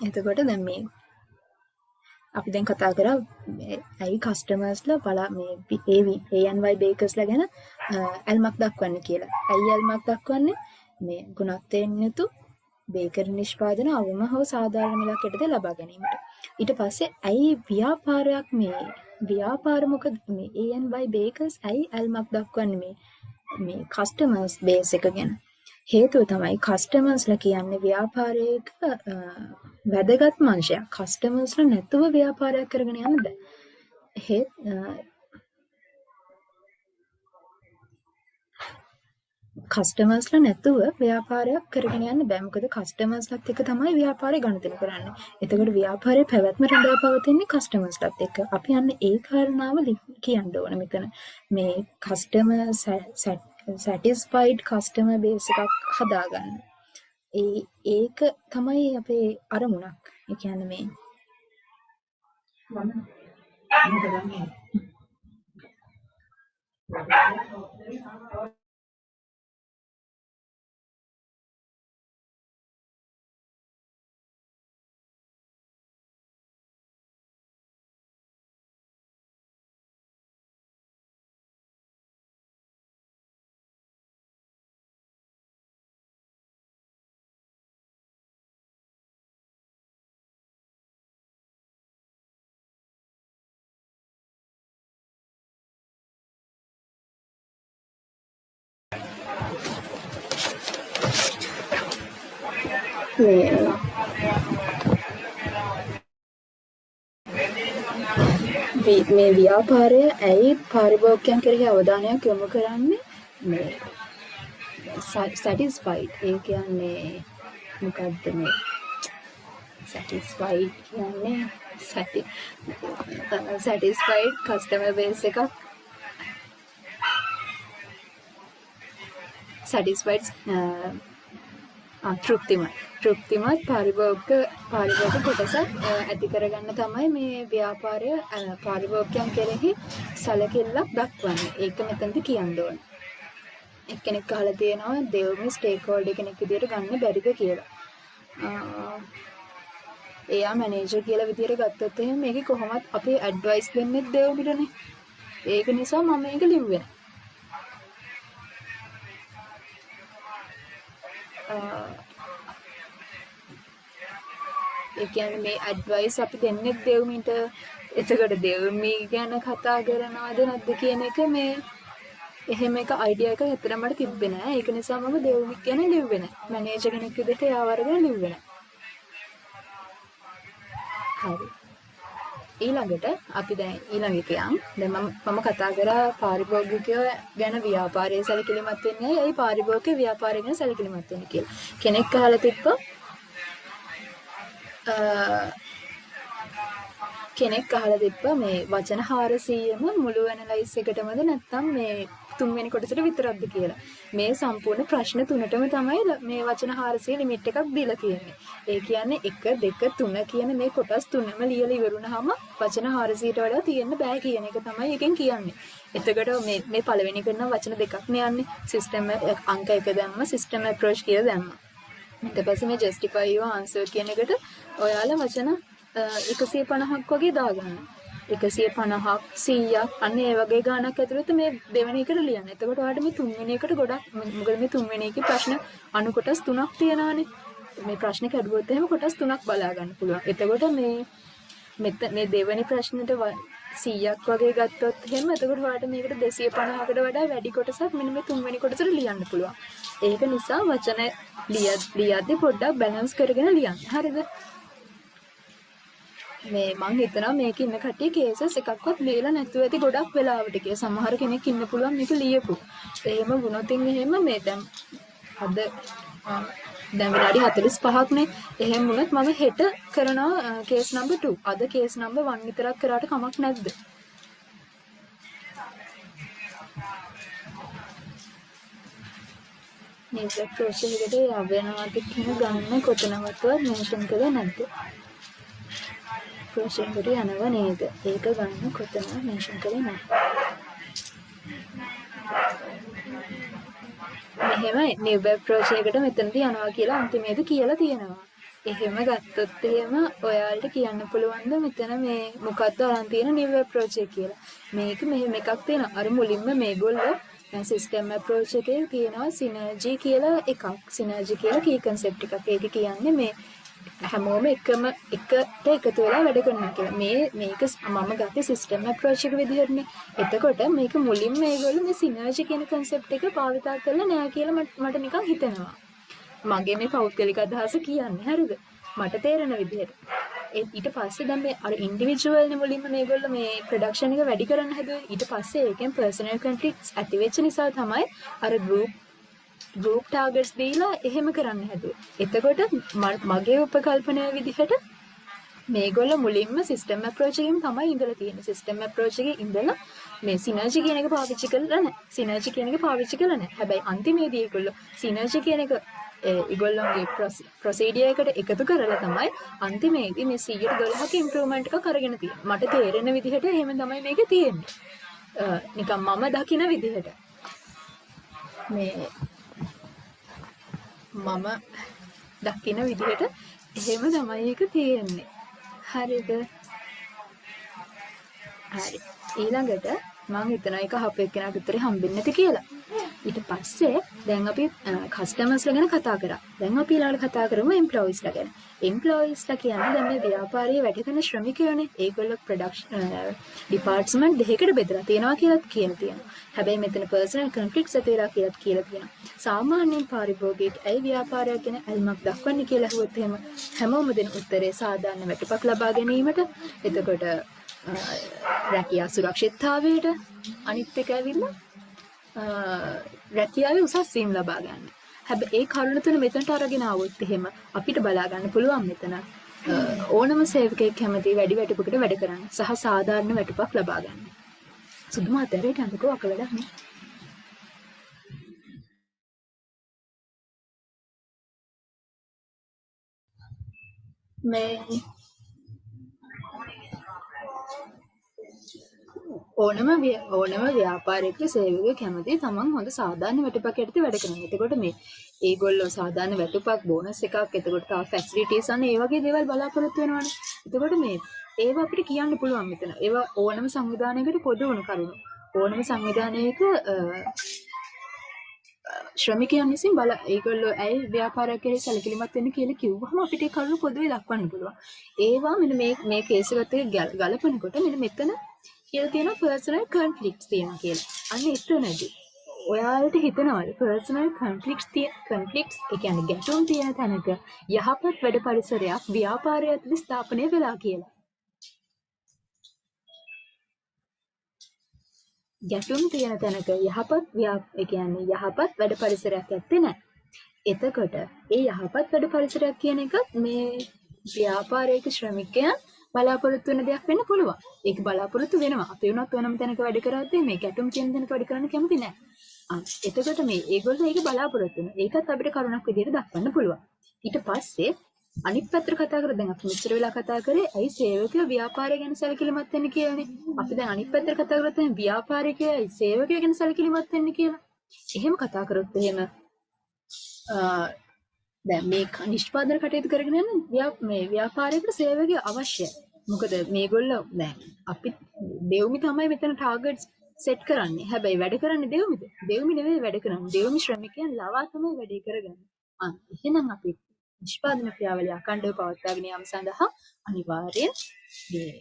Speaker 1: එතකොට දැන් මේ අපි දැන් කතා කරා ඇයි කස්ටමර්ස්ලා මේ A&Y බේකර්ස්ලා ගැන ඇල්මක් දක්වන්න කියලා. ඇයි ඇල්මක් දක්වන්නේ? මේ ගුණත්වයෙන් යුතු බේකරි නිෂ්පාදන අවම හෝ සාධාරණ මිලක් යටතේ ලබා ගැනීමට. ඊට පස්සේ ඇයි ව්‍යාපාරයක් මේ ව්‍යාපාර මොකද මේ ANY bakers ඇයි ඇල්මක් දක්වන්නේ මේ කස්ටමර්ස් බේස් එක ගැන. හේතුව තමයි කස්ටමර්ස්ලා කියන්නේ ව්‍යාපාරයක වැදගත් අංශයක්. කස්ටමර්ස්ලා නැතුව ව්‍යාපාරයක් කරගෙන යන්න බෑ. කස්ටමර්ස්ලා නැතුව ව්‍යාපාරයක් කරගෙන යන්න බෑ. මොකද කස්ටමර්ස්ලාත් එක්ක තමයි ව්‍යාපාරය ගනුදෙනු කරන්නේ. එතකොට ව්‍යාපාරයේ පැවැත්ම රඳා පවතින්නේ කස්ටමර්ස්ලාත් එක්ක. අපි යන්න ඒ කාරණාව කියන්න ඕන මෙතන. මේ කස්ටමර් සැටිස්ෆයිඩ් කස්ටමර් බේස් එකක් හදාගන්න. ඒක තමයි අපේ අරමුණක්. ඒ කියන්නේ මේ මේ ව්‍යාපාරය ඇයි පාරිභෝගිකයන් කෙරෙහි අවධානයක් යොමු කරන්නේ මේ satisfied ඒ කියන්නේ මොකක්ද මේ satisfied කියන්නේ satisfied customer base එකක් satisfied තෘප්තිමත් පාරිභෝගික කොටසක් ඇති කරගන්න තමයි මේ ව්‍යාපාරය පාරිභෝගිකයන් කෙරෙහි සැලකිල්ලක් දක්වන්නේ. ඒක මෙතනදී කියන්න ඕන. එක්කෙනෙක් අහලා තියෙනවා දෙව්මි ස්ටේක් හෝල්ඩර් කෙනෙක් විදියට ගන්න බැරිද කියලා. එයා මැනේජර් කියලා විදියට ගත්තොත් එහෙනම් මේකේ කොහොමත් අපි ඇඩ්වයිස් දෙන්නේ දෙව්මිටනේ. ඒක නිසා මම මේක ලිව්වේ. ඒ කියන්නේ මේ ඇඩ්වයිස් අපි දෙන්නේ දෙව්මිට. එතකොට දෙව්මි ගැන කතා කරනවද නැද්ද කියන එක මේ එහෙම එක අයිඩියා එකක් ඇත්තටම මට තිබ්බේ නෑ. ඒක නිසා මම දෙව්මි ගැන ලිව්වේ නෑ. මැනේජර් කෙනෙක් විදිහට යාව අරගෙන ලිව්වේ නෑ. හරි. ඊළඟට අපි දැන් ඊළඟට යන්. දැන් මම කතා කරා පාරිභෝගිකයෝ ගැන ව්‍යාපාරයේ සැලකිලිමත් වෙන්නේ ඇයි පාරිභෝගික ව්‍යාපාරය ගැන සැලකිලිමත් වෙන්නේ කියලා. කෙනෙක් අහලා තිබ්බා මේ වචන 400ම මුළු ඇනලයිස් එකටමද නැත්නම් මේ තුන්වෙනි කොටසට විතරක්ද කියලා. මේ සම්පූර්ණ ප්‍රශ්න තුනටම තමයි මේ වචන 400 ලිමිට් එකක් දීලා තියෙන්නේ. ඒ කියන්නේ 1 2 3 කියන මේ කොටස් තුනම ලියලා ඉවරුනහම වචන 400ට වඩා තියෙන්න බෑ කියන එක තමයි එකෙන් කියන්නේ. එතකොට මේ පළවෙනි කරන වචන දෙකක් නේ යන්නේ. සිස්ටම් අංක 1 දැම්ම සිස්ටම් අප්‍රෝච් කියලා දැම්මා. ඊට පස්සේ මේ justify your answer කියන එකට ඔයාලා වචන 150ක් වගේ දාගන්න. 150ක් 100ක් අන්න ඒ වගේ ගාණක් ඇතුළත මේ දෙවෙනි එකට ලියන්න. එතකොට ඔයාලට මේ තුන්වෙනි එකට ගොඩක් මොකද මේ තුන්වෙනි එකේ ප්‍රශ්න අනු කොටස් 3ක් තියෙනවානේ. මේ ප්‍රශ්නේ කැඩුවොත් එහෙම කොටස් 3ක් බලා ගන්න පුළුවන්. එතකොට මේ දෙවෙනි ප්‍රශ්නෙට 100ක් වගේ ගත්තොත් එහෙම එතකොට ඔයාලට මේකට 250කට වඩා වැඩි කොටසක් මෙන්න මේ තුන්වෙනි කොටසට ලියන්න පුළුවන්. ඒක නිසා වචන ලියද්දි පොඩ්ඩක් බැලන්ස් කරගෙන ලියන්න. හරිද? මේ මං හිතනවා මේක ඉන්න කට්ටිය කේසස් එකක්වත් ලියලා නැතුව ඇති ගොඩක් වෙලාවට කියලා. සමහර කෙනෙක් ඉන්න පුළුවන් මේක ලියපු. එහෙම වුණොත් එහෙම මේ දැන් අද දැන් විනාඩි 45ක් නේ. එහෙම වුණොත් මම හෙට කරනවා කේස් නම්බර් 2. අද කේස් නම්බර් 1 විතරක් කරාට කමක් නැද්ද? නේද ප්‍රොසෙස් එකට යවෙනවාද කියන ගන්න කොතනවත් මෙන්ෂන් කරලා නැද්ද? ප්‍රොසෙස් එකට යනවා නේද? ඒක ගන්න කොතන මෙන්ෂන් කරේ නැහැ. මෙහෙමයි new web approach එකට මෙතනදී යනවා කියලා අන්තිමේදී කියලා තියෙනවා. එහෙම ගත්තොත් එහෙම ඔයාලට කියන්න පුළුවන් ද මෙතන මේ මොකද්ද අරන් තියෙන new web approach එක කියලා. මේක මෙහෙම එකක් තියෙනවා. අර මුලින්ම මේගොල්ලෝ සිස්ටම් අප්‍රෝච් එකේ තියෙනවා සිනර්ජි කියලා එකක්. සිනර්ජි කියලා කී concept එකක්. ඒක කියන්නේ මේ හැමෝම එකම එකට එකතු වෙලා වැඩ කරනවා කියලා. මේක මම ගත්තේ සිස්ටම් අප්‍රෝච් එක විදිහටනේ. එතකොට මේක මුලින්ම මේගොල්ලෝ මේ සිනර්ජි කියන concept එක භාවිතා කරලා නෑ කියලා මට නිකන් හිතෙනවා. මගේ මේ පෞද්ගලික අදහස කියන්නේ හරිද? මට තේරෙන විදිහට. ඊට පස්සේ දැන් මේ අර ඉන්ඩිවිජුවල් නේ මුලින්ම මේගොල්ලෝ මේ ප්‍රොඩක්ෂන් එක වැඩි කරන්න හැදුවේ. ඊට පස්සේ ඒකෙන් පර්සනල් කොන්ෆ්ලික්ට්ස් ඇති වෙච්ච නිසා තමයි අර ගෲප් ටාගට්ස් දීලා එහෙම කරන්න හැදුවේ. එතකොට මගේ උපකල්පනය විදිහට මේගොල්ලෝ මුලින්ම සිස්ටම් අප්‍රෝච් එකෙන් තමයි ඉඳලා තියෙන්නේ. සිස්ටම් අප්‍රෝච් එකේ ඉඳලා මේ සිනර්ජි කියන එක පාවිච්චි කරලා නැහැ. සිනර්ජි කියන එක පාවිච්චි කරලා නැහැ. හැබැයි අන්තිමේදී ඒගොල්ලෝ සිනර්ජි කියන එක ඒගොල්ලෝගේ ප්‍රොසීඩියර් එකට එකතු කරලා තමයි අන්තිමේදී මේ 112ක ඉම්ප්‍රූව්මන්ට් එකක් අරගෙන තියෙන්නේ. මට තේරෙන විදිහට එහෙම තමයි මේක තියෙන්නේ. නිකන් මම දකින විදිහට. මේ මම දකින විදිහට එහෙම තමයි ඒක තියෙන්නේ. හරිද? හරි. ඊළඟට මම හිතනවා ඒක හප් එක්කෙනාට උත්තරේ හම්බෙන්නේ නැති කියලා. ඊට පස්සේ දැන් අපි කස්ටමර්ස්ලා ගැන කතා කරා. දැන් අපි ඊළඟට කතා කරමු එම්ප්ලොයිස්ලා ගැන. එම්ප්ලොයිස්ලා කියන්නේ දැන් මේ ව්‍යාපාරයේ වැඩ කරන ශ්‍රමිකයෝනේ. ඒගොල්ලෝ ප්‍රොඩක්ෂන් ඩිපාර්ට්මන්ට් දෙකකට බෙදලා තියෙනවා කියලා කියන තියෙනවා. හැබැයි මෙතන පර්සනල් කොන්ෆ්ලික්ට්ස් ඇති වෙලා කියලා තියෙනවා. සාමාන්‍යයෙන් පාරිභෝගිකයෙක් ඇයි ව්‍යාපාරයක් ගැන ඇල්මක් දක්වන්නේ කියලා අහුවොත් එහෙම හැමෝම දෙන උත්තරේ සාධාරණ වැටුපක් ලබා ගැනීමට. එතකොට රැකියා සුරක්ෂිතතාවයට අනිත් එක ඇවිල්ලා රැකියාවේ උසස් වීම ලබා ගන්න. හැබැයි ඒ කරුණ තුන මෙතනට අරගෙන ආවොත් එහෙම අපිට බලා ගන්න පුළුවන් මෙතන ඕනම සේවකයෙක් කැමති වැඩි වැටුපකට වැඩ කරන්න සහ සාධාරණ වැටුපක් ලබා ගන්න. සුදුම අතරේට අඳකෝ අකලඩක් නේ. මේ ඕනම ව්‍යාපාරික සේවක කැමති තමන් හොඳ සාධාරණ වැටුපක් යටතේ වැඩ කරනවා. එතකොට මේ ඒගොල්ලෝ සාධාරණ වැටුපක් බෝනස් එකක් එතකොට තව ෆැසිලිටිස් අන්න ඒ වගේ දේවල් බලාපොරොත්තු වෙනවානේ. එතකොට මේ ඒව අපිට කියන්න පුළුවන් මෙතන. ඒව ඕනම සංවිධානයකට පොදු වුණු කරුණු. ඕනම සංවිධානයක ශ්‍රමිකයන් විසින් ඒගොල්ලෝ ඇයි ව්‍යාපාරයක් කෙරෙහි සැලකිලිමත් වෙන්න කියලා කිව්වහම අපිට ඒ කරුණු පොදුවේ දක්වන්න පුළුවන්. ඒවා මෙන්න මේ කේස් එකත් එක්ක ගලපනකොට මෙන්න මෙතන කියලා තියෙනවා පර්සනල් කොන්ෆ්ලික්ට්ස් තියෙනවා කියලා. අන්න එතනදී ඔයාලට හිතනවද පර්සනල් කොන්ෆ්ලික්ට්ස් ඒ කියන්නේ ගැටුම් තියෙන තැනක යහපත් වැඩ පරිසරයක් ව්‍යාපාරය ඇතුළේ ස්ථාපනය වෙලා කියලා. ගැටුම් තියෙන තැනක යහපත් වැඩ පරිසරයක් ඇත්තේ නැහැ. එතකොට ඒ යහපත් වැඩ පරිසරයක් කියන එක මේ ව්‍යාපාරයක ශ්‍රමිකයන් බලාපොරොත්තු වෙන දෙයක් වෙන්න පුළුවන්. ඒක බලාපොරොත්තු වෙනවා. අපි වුණත් ඕනම තැනක වැඩ කරද්දී මේ ගැටුම් කියන තැනක වැඩ කරන්න කැමති නැහැ. එතකොට මේ ඒගොල්ලෝ ඒක බලාපොරොත්තු වෙනවා. ඒකත් අපිට කරුණක් විදිහට දක්වන්න පුළුවන්. ඊට පස්සේ අනිත් පැත්තට කතා කරලා දැන් අපි මෙච්චර වෙලා කතා කරේ ඇයි සේවකයෝ ව්‍යාපාරය ගැන සැලකිලිමත් වෙන්නේ කියලානේ. අපි දැන් අනිත් පැත්තට කතා කරලා දැන් ව්‍යාපාරිකයෝ සේවකයෝ ගැන සැලකිලිමත් වෙන්නේ කියලා. එහෙම කතා කරොත් එහෙම දැන් මේ නිෂ්පාදන කටයුතු කරගෙන යන මේ ව්‍යාපාරයකට සේවකයෝ අවශ්‍යයි. මොකද මේගොල්ලෝ දැන් අපි දෙව්මි තමයි මෙතන ටාගට්ස් සෙට් කරන්නේ. හැබැයි වැඩ කරන්නේ දෙව්මිද? දෙව්මි නෙවෙයි වැඩ කරන්නේ. දෙව්මි ශ්‍රමිකයන් ලවා තමයි වැඩේ කරගන්නේ. එහෙනම් අපි නිෂ්පාදන ක්‍රියාවලිය අඛණ්ඩව පවත්වාගෙන යාම සඳහා අනිවාර්යයෙන් මේ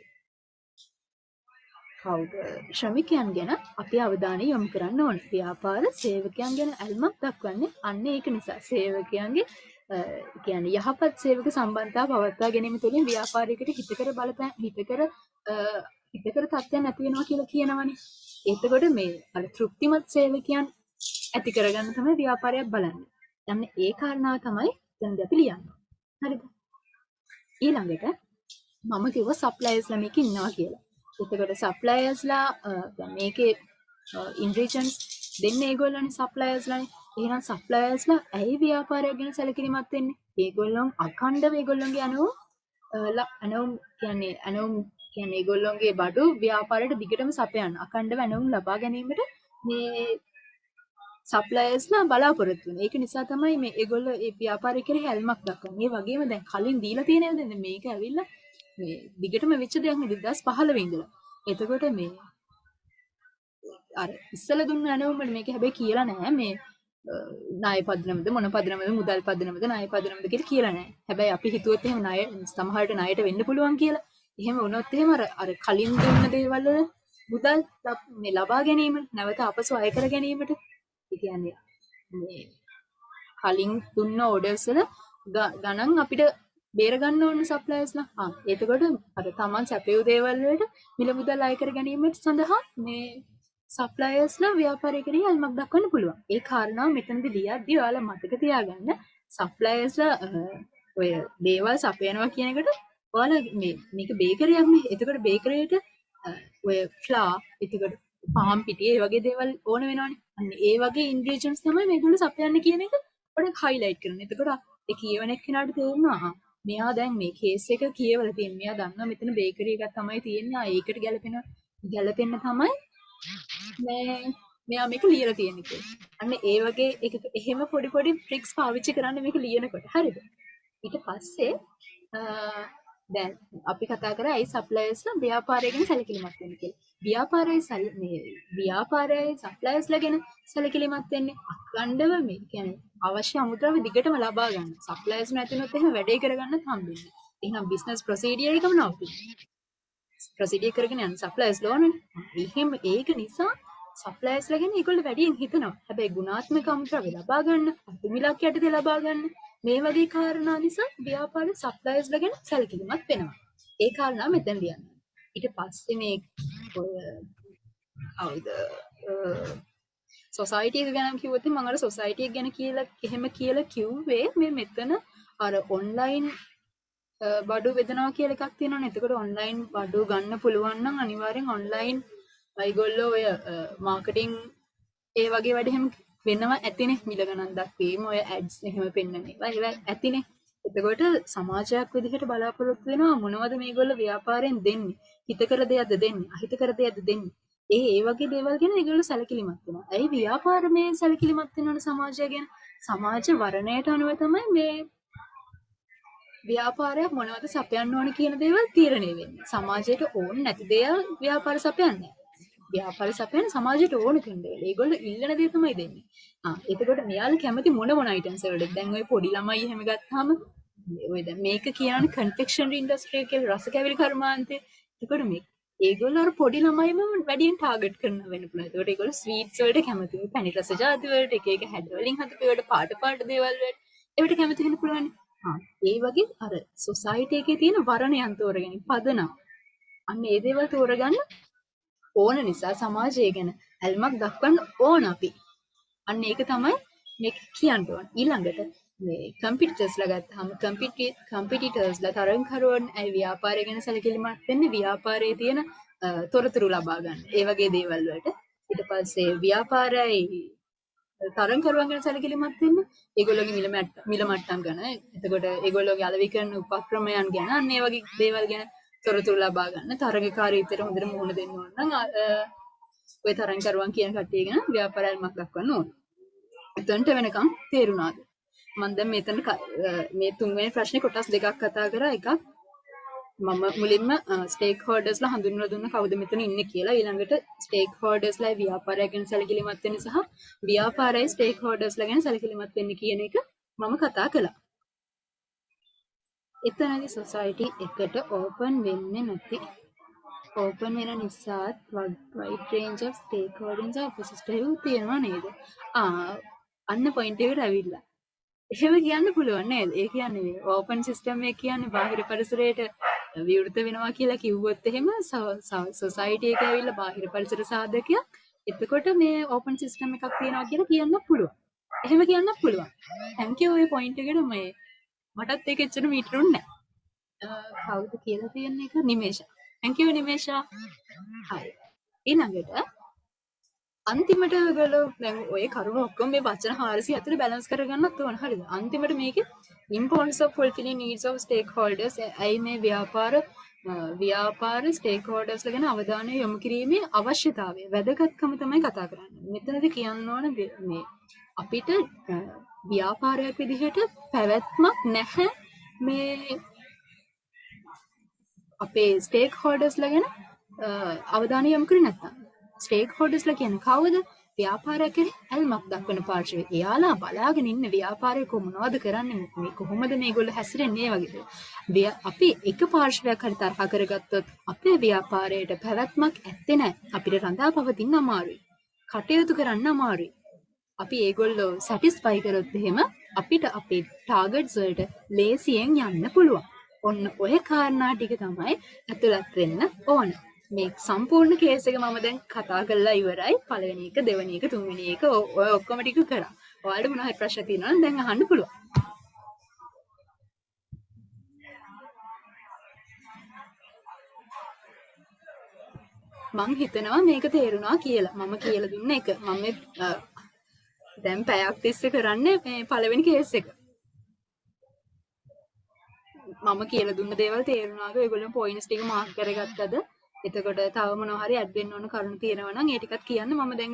Speaker 1: ශ්‍රමිකයන් ගැන අපි අවධානය යොමු කරන්න ඕනේ. ව්‍යාපාර සේවකයන් ගැන ඇල්මක් දක්වන්නේ අන්න ඒක නිසා. සේවකයන්ගේ කියන්නේ යහපත් සේවක සම්බන්ධතාව පවත්වා ගැනීම තුළින් ව්‍යාපාරයකට හිතකර තත්ත්වයන් ඇති වෙනවා කියලා කියනවනේ. එතකොට මේ අර තෘප්තිමත් සේවකයන් ඇති කරගන්න තමයි ව්‍යාපාරයක් බලන්නේ. දැන් ඒ කාරණාව තමයි දැන් අපි ලියන්නේ. හරිද? ඊළඟට මම කිව්වා සප්ලයර්ස්ලා මේක ඉන්නවා කියලා. එතකොට සප්ලයර්ස්ලා දැන් මේකේ ඉන්ග්‍රීඩියන්ට්ස් දෙන්නේ ඒගොල්ලෝනේ සප්ලයර්ස්ලානේ. එහෙනම් සප්ලයර්ස්ලා ඇයි ව්‍යාපාරයක් ගැන සැලකිලිමත් වෙන්නේ? ඒගොල්ලෝ අඛණ්ඩව ඒගොල්ලෝගේ අනෝම් කියන්නේ ඒගොල්ලෝගේ බඩු ව්‍යාපාරයට දිගටම සපයන්න අඛණ්ඩව අනෝම් ලබා ගැනීමට මේ සප්ලයර්ස්ලා බලාපොරොත්තු වෙනවා. ඒක නිසා තමයි මේ ඒගොල්ලෝ ඒ ව්‍යාපාරය කෙරෙහි හැල්මක් දක්වන්නේ. ඒ වගේම දැන් කලින් දීලා තියෙන නේද මේක ඇවිල්ලා මේ දිගටම වෙච්ච දෙයක් නේ 2015 ඉඳලා. එතකොට මේ අර ඉස්සල දුන්න අනෝම් වල මේක හැබැයි කියලා නැහැ මේ ණය පදනමද මොන පදනමද මුදල් පදනමද ණය පදනමද කියලා කියලා නැහැ. හැබැයි අපි හිතුවොත් එහෙම ණය සමහරට ණයට වෙන්න පුළුවන් කියලා. එහෙම වුණොත් එහෙම අර කලින් දුන්න දේවල් වල මුදල් මේ ලබා ගැනීම නැවත අපසු අය කර ගැනීමට ඒ කියන්නේ මේ කලින් දුන්න ඕඩර්ස් වල ගණන් අපිට බේර ගන්න ඕන සප්ලයර්ස්ලා. එතකොට අර තමන් සැපයූ දේවල් වලට මිල මුදල් අය කර ගැනීමට සඳහා මේ සප්ලයර්ස්ලා ව්‍යාපාරය කෙරෙහි අල්මක් දක්වන්න පුළුවන්. ඒ කාරණාව මෙතනදී ලියද්දී ඔයාලා මතක තියාගන්න සප්ලයර්ස්ලා ඔය දේවල් සපයනවා කියන එකට ඔයාලා මේක බේකරියක් නේ. එතකොට බේකරියට ඔය ෆ්ලා එතකොට පාම් පිටි ඒ වගේ දේවල් ඕන වෙනවනේ. අන්න ඒ වගේ ඉන්ග්‍රීඩියන්ට්ස් තමයි මේගොල්ලෝ සපයන්න කියන එක පොඩක් හයිලයිට් කරනවා. එතකොට ඒ කියවන එක්කෙනාට තේරෙනවා මෙයා දැන් මේ කේස් එක කියවලා තියෙන. මෙයා දන්නවා මෙතන බේකරි එකක් තමයි තියෙන්නේ. ඒකට ගැලපෙන්න තමයි මෙයා මේක ලියලා තියෙන්නේ කියලා. අන්න ඒ වගේ එහෙම පොඩි පොඩි ට්‍රික්ස් පාවිච්චි කරන්න මේක ලියනකොට. හරිද? ඊට පස්සේ දැන් අපි කතා කරා ඒ සප්ලයර්ස්ලා ව්‍යාපාරය ගැන සැලකිලිමත් වෙන්න කියලා. ව්‍යාපාරයේ සප්ලයර්ස්ලා ගැන සැලකිලිමත් වෙන්නේ අඛණ්ඩව මේ කියන්නේ අවශ්‍ය අමුද්‍රව්‍ය දිගටම ලබා ගන්න. සප්ලයර්ස් නැතිනොත් එහෙම වැඩේ කරගන්නත් හම්බෙන්නේ. එහෙනම් බිස්නස් ප්‍රොසීඩියර් එකම නවතිනවා. ප්‍රොසීඩියර් කරගෙන යන සප්ලයර්ස් ලෝනනේ. එහෙම ඒක නිසා සප්ලයර්ස්ලා ගැන ඒගොල්ලෝ වැඩියෙන් හිතනවා. හැබැයි ගුණාත්මක අමුද්‍රව්‍ය ලබා ගන්න, අතිමිලක් යටතේ ලබා ගන්න මේ වගේ කාරණා නිසා ව්‍යාපාර සප්ලයර්ස්ලා ගැන සැලකිලිමත් වෙනවා. ඒ කාරණා මෙතන ලියන්න. ඊට පස්සේ මේ කවුද සොසයිටි එක ගැන කිව්වොත් මම අර සොසයිටි එක ගැන කියලා කිව්වේ මේ මෙතන අර ඔන්ලයින් බඩු බෙදනවා කියලා එකක් තියෙනවනේ. එතකොට ඔන්ලයින් බඩු ගන්න පුළුවන් නම් අනිවාර්යෙන් ඔන්ලයින් අයගොල්ලෝ ඔය මාකටිං ඒ වගේ වැඩ එහෙම වෙනවා ඇතිනේ. මිල ගණන් දක්වීම ඔය ඇඩ්ස් එහෙම පෙන්වන ඒවා ඇතිනේ. එතකොට සමාජයක් විදිහට බලාපොරොත්තු වෙනවා මොනවද මේගොල්ලෝ ව්‍යාපාරයෙන් දෙන්නේ? හිතකර දෙයක්ද දෙන්නේ? අහිතකර දෙයක්ද දෙන්නේ? ඒ වගේ දේවල් ගැන ඒගොල්ලෝ සැලකිලිමත් වෙනවා. ඇයි ව්‍යාපාර මේ සැලකිලිමත් වෙනවනේ සමාජය ගැන? සමාජ වර්ණයට අනුව තමයි මේ ව්‍යාපාරයක් මොනවද සපයන්න ඕන කියන දේවල් තීරණය වෙන්නේ. සමාජයට ඕන නැති දේවල් ව්‍යාපාර සපයන්නේ. ව්‍යාපාර සපයන සමාජයට ඕන කරන දේවල්. ඒගොල්ලෝ ඉල්ලන දේ තමයි දෙන්නේ. එතකොට මෙයාලා කැමති මොන අයිටම්ස් වලද? දැන් ඔය පොඩි ළමයි එහෙම ගත්තාම ඔය දැන් මේක කියන්නේ කන්ෆෙක්ෂනරි ඉන්ඩස්ට්‍රි කියලා රස කැවිලි කර්මාන්තය. එතකොට මේ ඒගොල්ලෝ අර පොඩි ළමයිම වැඩියෙන් ටාගට් කරනවා වෙන්න පුළුවන්. ඒකට ඒගොල්ලෝ ස්වීට්ස් වලට කැමති. ඔය පැණි රස ජාති වලට එක හැඩ වලින් හදපු ඒවට පාට දේවල් වලට ඒවට කැමති වෙන්න පුළුවන්. ඒ වගේ අර සොසයිටි එකේ තියෙන වර්ණයන් තෝරගෙන පදනම් අන්න ඒ දේවල් තෝරගන්න ඕන නිසා සමාජය ගැන ඇල්මක් දක්වන්න ඕන අපි. අන්න ඒක තමයි මේක කියන්න ඕන. ඊළඟට මේ කම්පිටිටර්ස්ලා ගත්තාම කම්පිටිටර්ස්ලා තරඟකරුවන් ඒ ව්‍යාපාරය ගැන සැලකිලිමත් වෙන්නේ ව්‍යාපාරයේ තියෙන තොරතුරු ලබා ගන්න. ඒ වගේ දේවල් වලට. ඊට පස්සේ ව්‍යාපාරයේ තරඟකරුවන් ගැන සැලකිලිමත් වෙන්නේ ඒගොල්ලෝගේ මිල මට්ටම් ගැන. එතකොට ඒගොල්ලෝගේ අලෙවි කරන උපක්‍රමයන් ගැන අන්න ඒ වගේ දේවල් ගැන තොරතුරු ලබා ගන්න. තරඟකාරීත්වයට හොඳට මුහුණ දෙන්න ඕන නම් ඔය තරඟකරුවන් කියන කට්ටිය ගැන ව්‍යාපාරයල්මක් දක්වන්න ඕන. එතනට වෙනකම් තේරුණාද? මම දැන් මෙතන මේ තුන්වෙනි ප්‍රශ්නේ කොටස් දෙකක් කතා කරා. එකක් මම මුලින්ම ස්ටේක් හෝල්ඩර්ස්ලා හඳුන්වලා දුන්න කවුද මෙතන ඉන්නේ කියලා. ඊළඟට ස්ටේක් හෝල්ඩර්ස්ලා ව්‍යාපාරය ගැන සැලකිලිමත් වෙන්න සහ ව්‍යාපාරයේ ස්ටේක් හෝල්ඩර්ස්ලා ගැන සැලකිලිමත් වෙන්න කියන එක මම කතා කළා. එතනදී සොසයිටි එකට ඕපන් වෙන්නේ නැති. ඕපන් වෙන නිසාත් wide range of stakeholders oppositive තියෙනවා නේද? අන්න පොයින්ට් එකට ඇවිල්ලා. එහෙම කියන්න පුළුවන් නේද? ඒ කියන්නේ ඕපන් සිස්ටම් එක කියන්නේ බාහිර පරිසරයට විවෘත වෙනවා කියලා කිව්වොත් එහෙම සොසයිටි එක ඇවිල්ලා බාහිර පරිසර සාධකයක්. එතකොට මේ ඕපන් සිස්ටම් එකක් තියෙනවා කියලා කියන්න පුළුවන්. එහෙම කියන්න පුළුවන්. thank you ඔය පොයින්ට් එකට මටත් ඒක එච්චර මීටරුන්නේ නැහැ. කවුද කියලා තියන්නේ එක? නිමේෂා. thank you Nimesha. හරි. ඊළඟට අන්තිමට ඔයගොල්ලෝ දැන් ඔය කරුණු ඔක්කොම මේ වචන 400 ඇතුලේ බැලන්ස් කරගන්නත් ඕන. හරිද? අන්තිමට මේකේ importance of fulfilling needs of stakeholders අයි මේ ව්‍යාපාර stakeholders ගැන අවධානය යොමු කිරීමේ අවශ්‍යතාවය වැදගත්කම තමයි කතා කරන්නේ. මෙතනදී කියන්න ඕන මේ අපිට ව්‍යාපාරයක් විදිහට පැවැත්මක් නැහැ මේ අපේ ස්ටේක් හෝල්ඩර්ස්ලා ගැන අවධානය යොමු කරේ නැත්නම්. ස්ටේක් හෝල්ඩර්ස්ලා කියන්නේ කවුද? ව්‍යාපාරයක් කෙරෙහි ඇල්මක් දක්වන පාර්ශවය. එයාලා බලාගෙන ඉන්න ව්‍යාපාරය මොනවද කරන්නේ මේ කොහොමද මේගොල්ලෝ හැසිරෙන්නේ වගේ. අපි එක පාර්ශවයක් හරි තරහ කරගත්තොත් අපේ ව්‍යාපාරයට පැවැත්මක් ඇත්තේ නැහැ. අපිට රඳා පවතින්න අමාරුයි. කටයුතු කරන්න අමාරුයි. අපි ඒගොල්ලෝ සැටිස්ෆයි කරොත් එහෙම අපිට අපේ ටාගට්ස් වලට ලේසියෙන් යන්න පුළුවන්. ඔන්න ඔය කාරණා ටික තමයි ඇතුළත් වෙන්න ඕන. මේ සම්පූර්ණ කේස් එක මම දැන් කතා කරලා ඉවරයි. පළවෙනි එක, දෙවෙනි එක, තුන්වෙනි එක ඔය ඔක්කොම ටික කරා. ඔයාලට මොනවා හරි ප්‍රශ්න තියෙනවා නම් දැන් අහන්න පුළුවන්. මං හිතනවා මේක තේරුණා කියලා. මම කියලා දුන්න එක. මම දැන් පැයක් තිස්සේ කරන්නේ මේ පළවෙනි කේස් එක. මම කියලා දුන්න දේවල් තේරුණාද? ඔයගොල්ලෝ පොයින්ට්ස් ටික මාක් කරගත්තද? එතකොට තව මොනවා හරි ඇඩ් වෙන්න ඕන කරුණු තියෙනවා නම් ඒ ටිකත් කියන්න. මම දැන්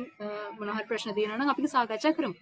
Speaker 1: මොනවා හරි ප්‍රශ්න තියෙනවා නම් අපි සාකච්ඡා කරමු.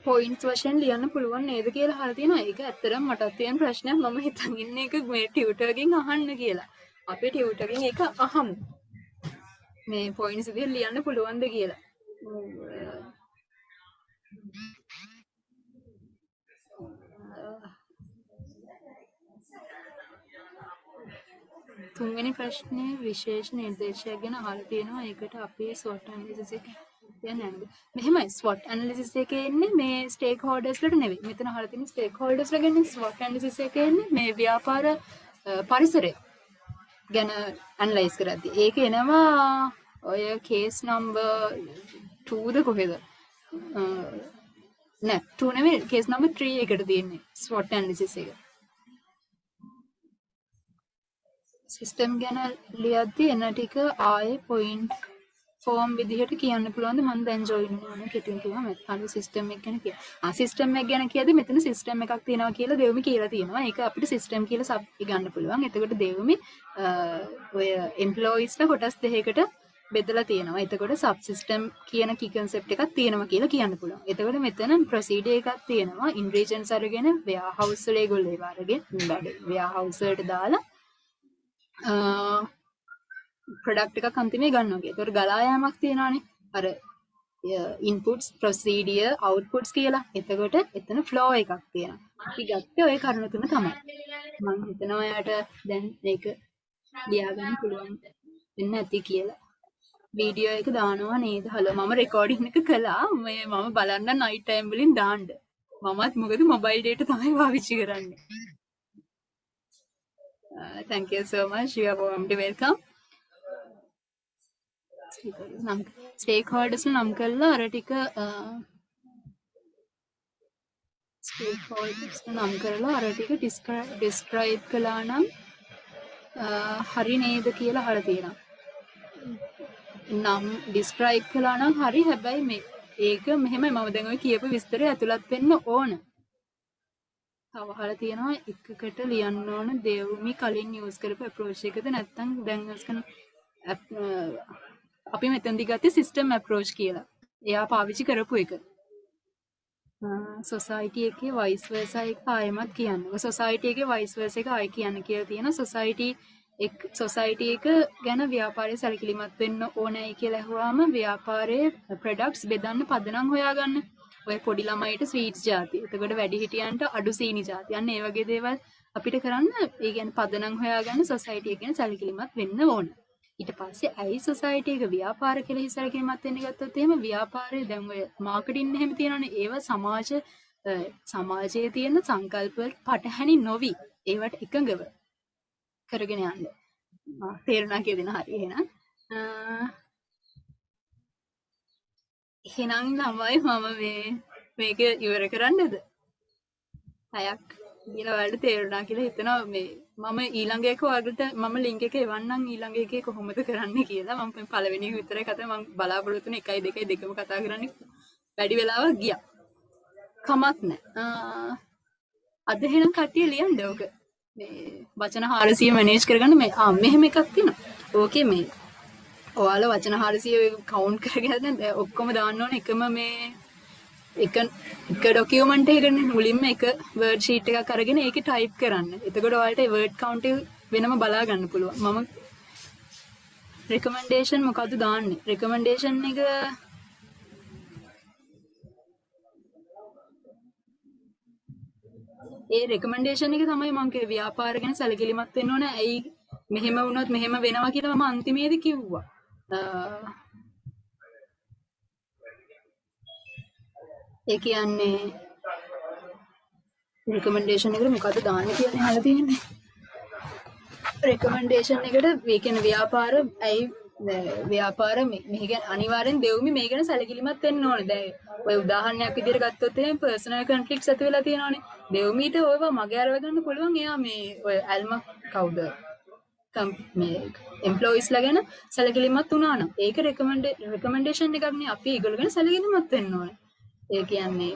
Speaker 1: පොයින්ට්ස් වශයෙන් ලියන්න පුළුවන් නේද කියලා අහලා තියෙනවා. ඒක ඇත්තටම මටත් තියෙන ප්‍රශ්නයක්. මම හිතන් ඉන්නේ ඒක මේ ටියුටර්ගෙන් අහන්න කියලා. අපේ ටියුටර්ගෙන් ඒක අහමු. මේ පොයින්ට්ස් විදිහට ලියන්න පුළුවන්ද කියලා. තුන්වෙනි ප්‍රශ්නේ විශේෂ නිර්දේශයක් ගැන අහලා තියෙනවා. ඒකට අපේ SWOT analysis එක කියන්නේ නේද? මෙහෙමයි SWOT analysis එකේ ඉන්නේ මේ ස්ටේක් හෝල්ඩර්ස්ලට නෙවෙයි. මෙතන අහලා තියෙන ස්ටේක් හෝල්ඩර්ස්ලා ගැන SWOT analysis එකේ ඉන්නේ මේ ව්‍යාපාර පරිසරය ගැන ඇනලයිස් කරද්දී. ඒක එනවා ඔය කේස් නම්බර් 2ද කොහෙද? නෑ 2 නෙවෙයි කේස් නම්බර් 3 එකට තියෙන්නේ SWOT analysis එක. සිස්ටම් ගැන ලියද්දී එන ටික ආයේ පොයින්ට් ෆෝම් විදිහට කියන්න පුළුවන්ද? මම දැන් ජොයින් වෙනවා කෙටියෙන් කිව්වම අර සිස්ටම් එක ගැන කියනවා. සිස්ටම් එක ගැන කියද්දී මෙතන සිස්ටම් එකක් තියෙනවා කියලා දෙවමි කියලා තියෙනවා. ඒක අපිට සිස්ටම් කියලා සබ් ගන්න පුළුවන්. එතකොට දෙවමි ඔය එම්ප්ලොයිස්ලා කොටස් දෙකකට බෙදලා තියෙනවා. එතකොට සබ් සිස්ටම් කියන කී කන්සෙප්ට් එකක් තියෙනවා කියලා කියන්න පුළුවන්. එතකොට මෙතන ප්‍රොසීඩර් එකක් තියෙනවා. ඉන් රීජන්ස් අරගෙන වෙයාහවුස් වල ඒගොල්ලෝ ඒව අරගෙන වෙයාහවුස් වලට දාලා ප්‍රොඩක්ට් එකක් අන්තිමේ ගන්නවා වගේ. ඒතකොට ගලා යාමක් තියෙනවානේ. අර ඉන්පුට්ස්, ප්‍රොසීඩියර්, අවුට්පුට්ස් කියලා. එතකොට එතන ෆ්ලෝ එකක් තියෙනවා. අපි ගත්තේ ওই කරුණු තුන තමයි. මම හිතනවා යාට දැන් මේක ලියා ගන්න පුළුවන් වෙන්න ඇති කියලා. වීඩියෝ එක දානවා නේද? හලෝ මම රෙකෝඩින් එක කළා. මම බලන්න නයිට් ටයිම් වලින් දාන්න. මමත් මොකද මොබයිල් ඩේටා තමයි පාවිච්චි කරන්නේ. Thank you so much. You are warmly welcome. Stakeholders නම් කළා අර ටික stakeholders නම් කරලා අර ටික describe කළා නම් හරි නේද කියලා අහලා තියෙනවා. නම් describe කළා නම් හරි. හැබැයි මේ ඒක මෙහෙමයි මම දැන් ඔය කියපු විස්තරය ඇතුළත් වෙන්න ඕන. තව අහලා තියෙනවා එකකට ලියන්න ඕන දෙවුමි කලින් යූස් කරපු approach එකද නැත්නම් දැන් යූස් කරන අපි මෙතනදී ගත්තේ system approach කියලා. එයා පාවිච්චි කරපු එක. society එකේ vice versa එක ආයෙමත් කියන්න. society එකේ vice versa එක ආයෙ කියන්න කියලා තියෙනවා. society එක ගැන ව්‍යාපාරයේ සැලකිලිමත් වෙන්න ඕනයි කියලා අහුවාම ව්‍යාපාරයේ products බෙදන්න පදනම් හොයාගන්න. ඔය පොඩි ළමයිට ස්වීට්ස් ಜಾති. එතකොට වැඩිහිටියන්ට අඩු සීනි ಜಾති. අන්න ඒ වගේ දේවල් අපිට කරන්න ඒ කියන්නේ පදනම් හොයාගන්න society එක ගැන සැලකිලිමත් වෙන්න ඕන. ඊට පස්සේ ඇයි society එක ව්‍යාපාර කියලා හිසලකිලිමත් වෙන්න ගත්තොත් එහෙම ව්‍යාපාරයේ දැන් ඔය මාකටිං එහෙම තියෙනවනේ. ඒව සමාජයේ තියෙන සංකල්ප වලට පටහැනි නොවි ඒවට එකඟව කරගෙන යන්න. තේරුණා කියලා දෙන හරි එහෙනම්. එහෙනම් තමයි මම මේක ඉවර කරන්නද? 6ක් කියලා ඔයාලට තේරුණා කියලා හිතනවා. මම ඊළඟ එක ඔයාලට මම ලින්ක් එක එවන්නම් ඊළඟ එකේ කොහොමද කරන්නේ කියලා. මම පළවෙනි එක විතරයි කතා මම බලාපොරොත්තු වෙන 1 2 දෙකම කතා කරන්නේ වැඩි වෙලාවක් ගියා. කමක් නෑ. අද එහෙනම් කට්ටිය ලියන්න ඕක. මේ වචන 400 මැනේජ් කරගන්න මෙහෙම එකක් තියෙනවා. ඕකේ මේ ඔයාලා වචන 400 කවුන්ට් කරගෙන ඔක්කොම දාන්න ඕනේ එකම මේ එක ඩොකියුමන්ට් එකකනේ මුලින්ම එක වර්ඩ් ෂීට් එකක් අරගෙන ඒකේ ටයිප් කරන්න. එතකොට ඔයාලට ඒ වර්ඩ් කවුන්ට් එක වෙනම බලා ගන්න පුළුවන්. මම රෙකමෙන්ඩේෂන් මොකද්ද දාන්නේ? රෙකමෙන්ඩේෂන් එක ඒ රෙකමෙන්ඩේෂන් එක තමයි මම කිව්වේ ව්‍යාපාර ගැන සැලකිලිමත් වෙන්න ඕන. ඇයි මෙහෙම වුණොත් මෙහෙම වෙනවා කියලා මම අන්තිමේදී කිව්වා. ඒ කියන්නේ රෙකමෙන්ඩේෂන් එකට මොකද්ද දාන්නේ කියලා අහලා තියෙන්නේ. රෙකමෙන්ඩේෂන් එකට මේ කියන්නේ ව්‍යාපාර ඇයි ව්‍යාපාර මේ ගැන අනිවාර්යෙන් දෙවුමි මේ ගැන සැලකිලිමත් වෙන්න ඕනේ. දැන් ඔය උදාහරණයක් විදිහට ගත්තොත් එහෙනම් පර්සනල් කොන්ෆ්ලික්ට්ස් ඇති වෙලා තියෙනවානේ. දෙවුමීට ඔයව මගේ අරව ගන්න පුළුවන්. එයා මේ ඔය ඇල්ම කවුද? මේ එම්ප්ලොයිස්ලා ගැන සැලකිලිමත් වුණා නම් ඒක රෙකමෙන්ඩේෂන් එකක් නේ. අපි ඒගොල්ලෝ ගැන සැලකිලිමත් වෙන්න ඕනේ. ඒ කියන්නේ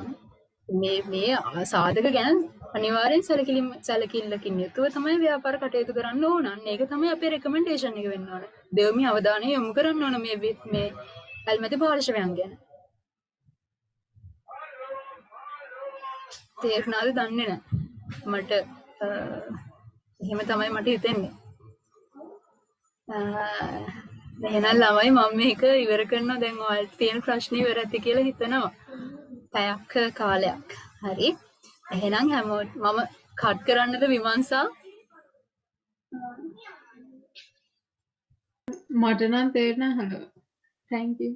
Speaker 1: මේ සාධක ගැන අනිවාර්යෙන් සැලකිල්ලකින් යුතුව තමයි ව්‍යාපාර කටයුතු කරන්න ඕන. ඒක තමයි අපේ රෙකමෙන්ඩේෂන් එක වෙන්න ඕන. දෙවමි අවධානය යොමු කරන්න ඕන මේ ඇල්මැති පාර්ශවයන් ගැන. තේරුණාද දන්නේ නැහැ. මට එහෙම තමයි මට හිතෙන්නේ. එහෙනම් ළමයි මම මේක ඉවර කරනවා. දැන් ඔයාලට තියෙන ප්‍රශ්න ඉවර ඇති කියලා හිතනවා. පැයක් කාලයක්. හරි. එහෙනම් හැමෝටම මම කට් කරන්නද විමර්ශා?
Speaker 2: මට නම් තේරෙනවා හොඳ. thank you.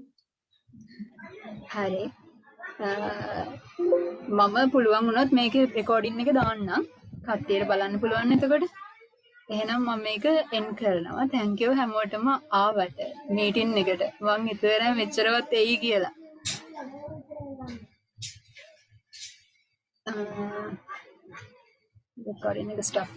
Speaker 1: හරි. මම පුළුවන් වුණොත් මේකේ රෙකෝඩින් එක දාන්නම්. කට්ටියට බලන්න පුළුවන් එතකොට. එහෙනම් මම මේක එන්ඩ් කරනවා. thank you හැමෝටම ආවට මීටින් එකට. මං හිතුවේ මෙච්චරවත් එයි කියලා. recording එක stop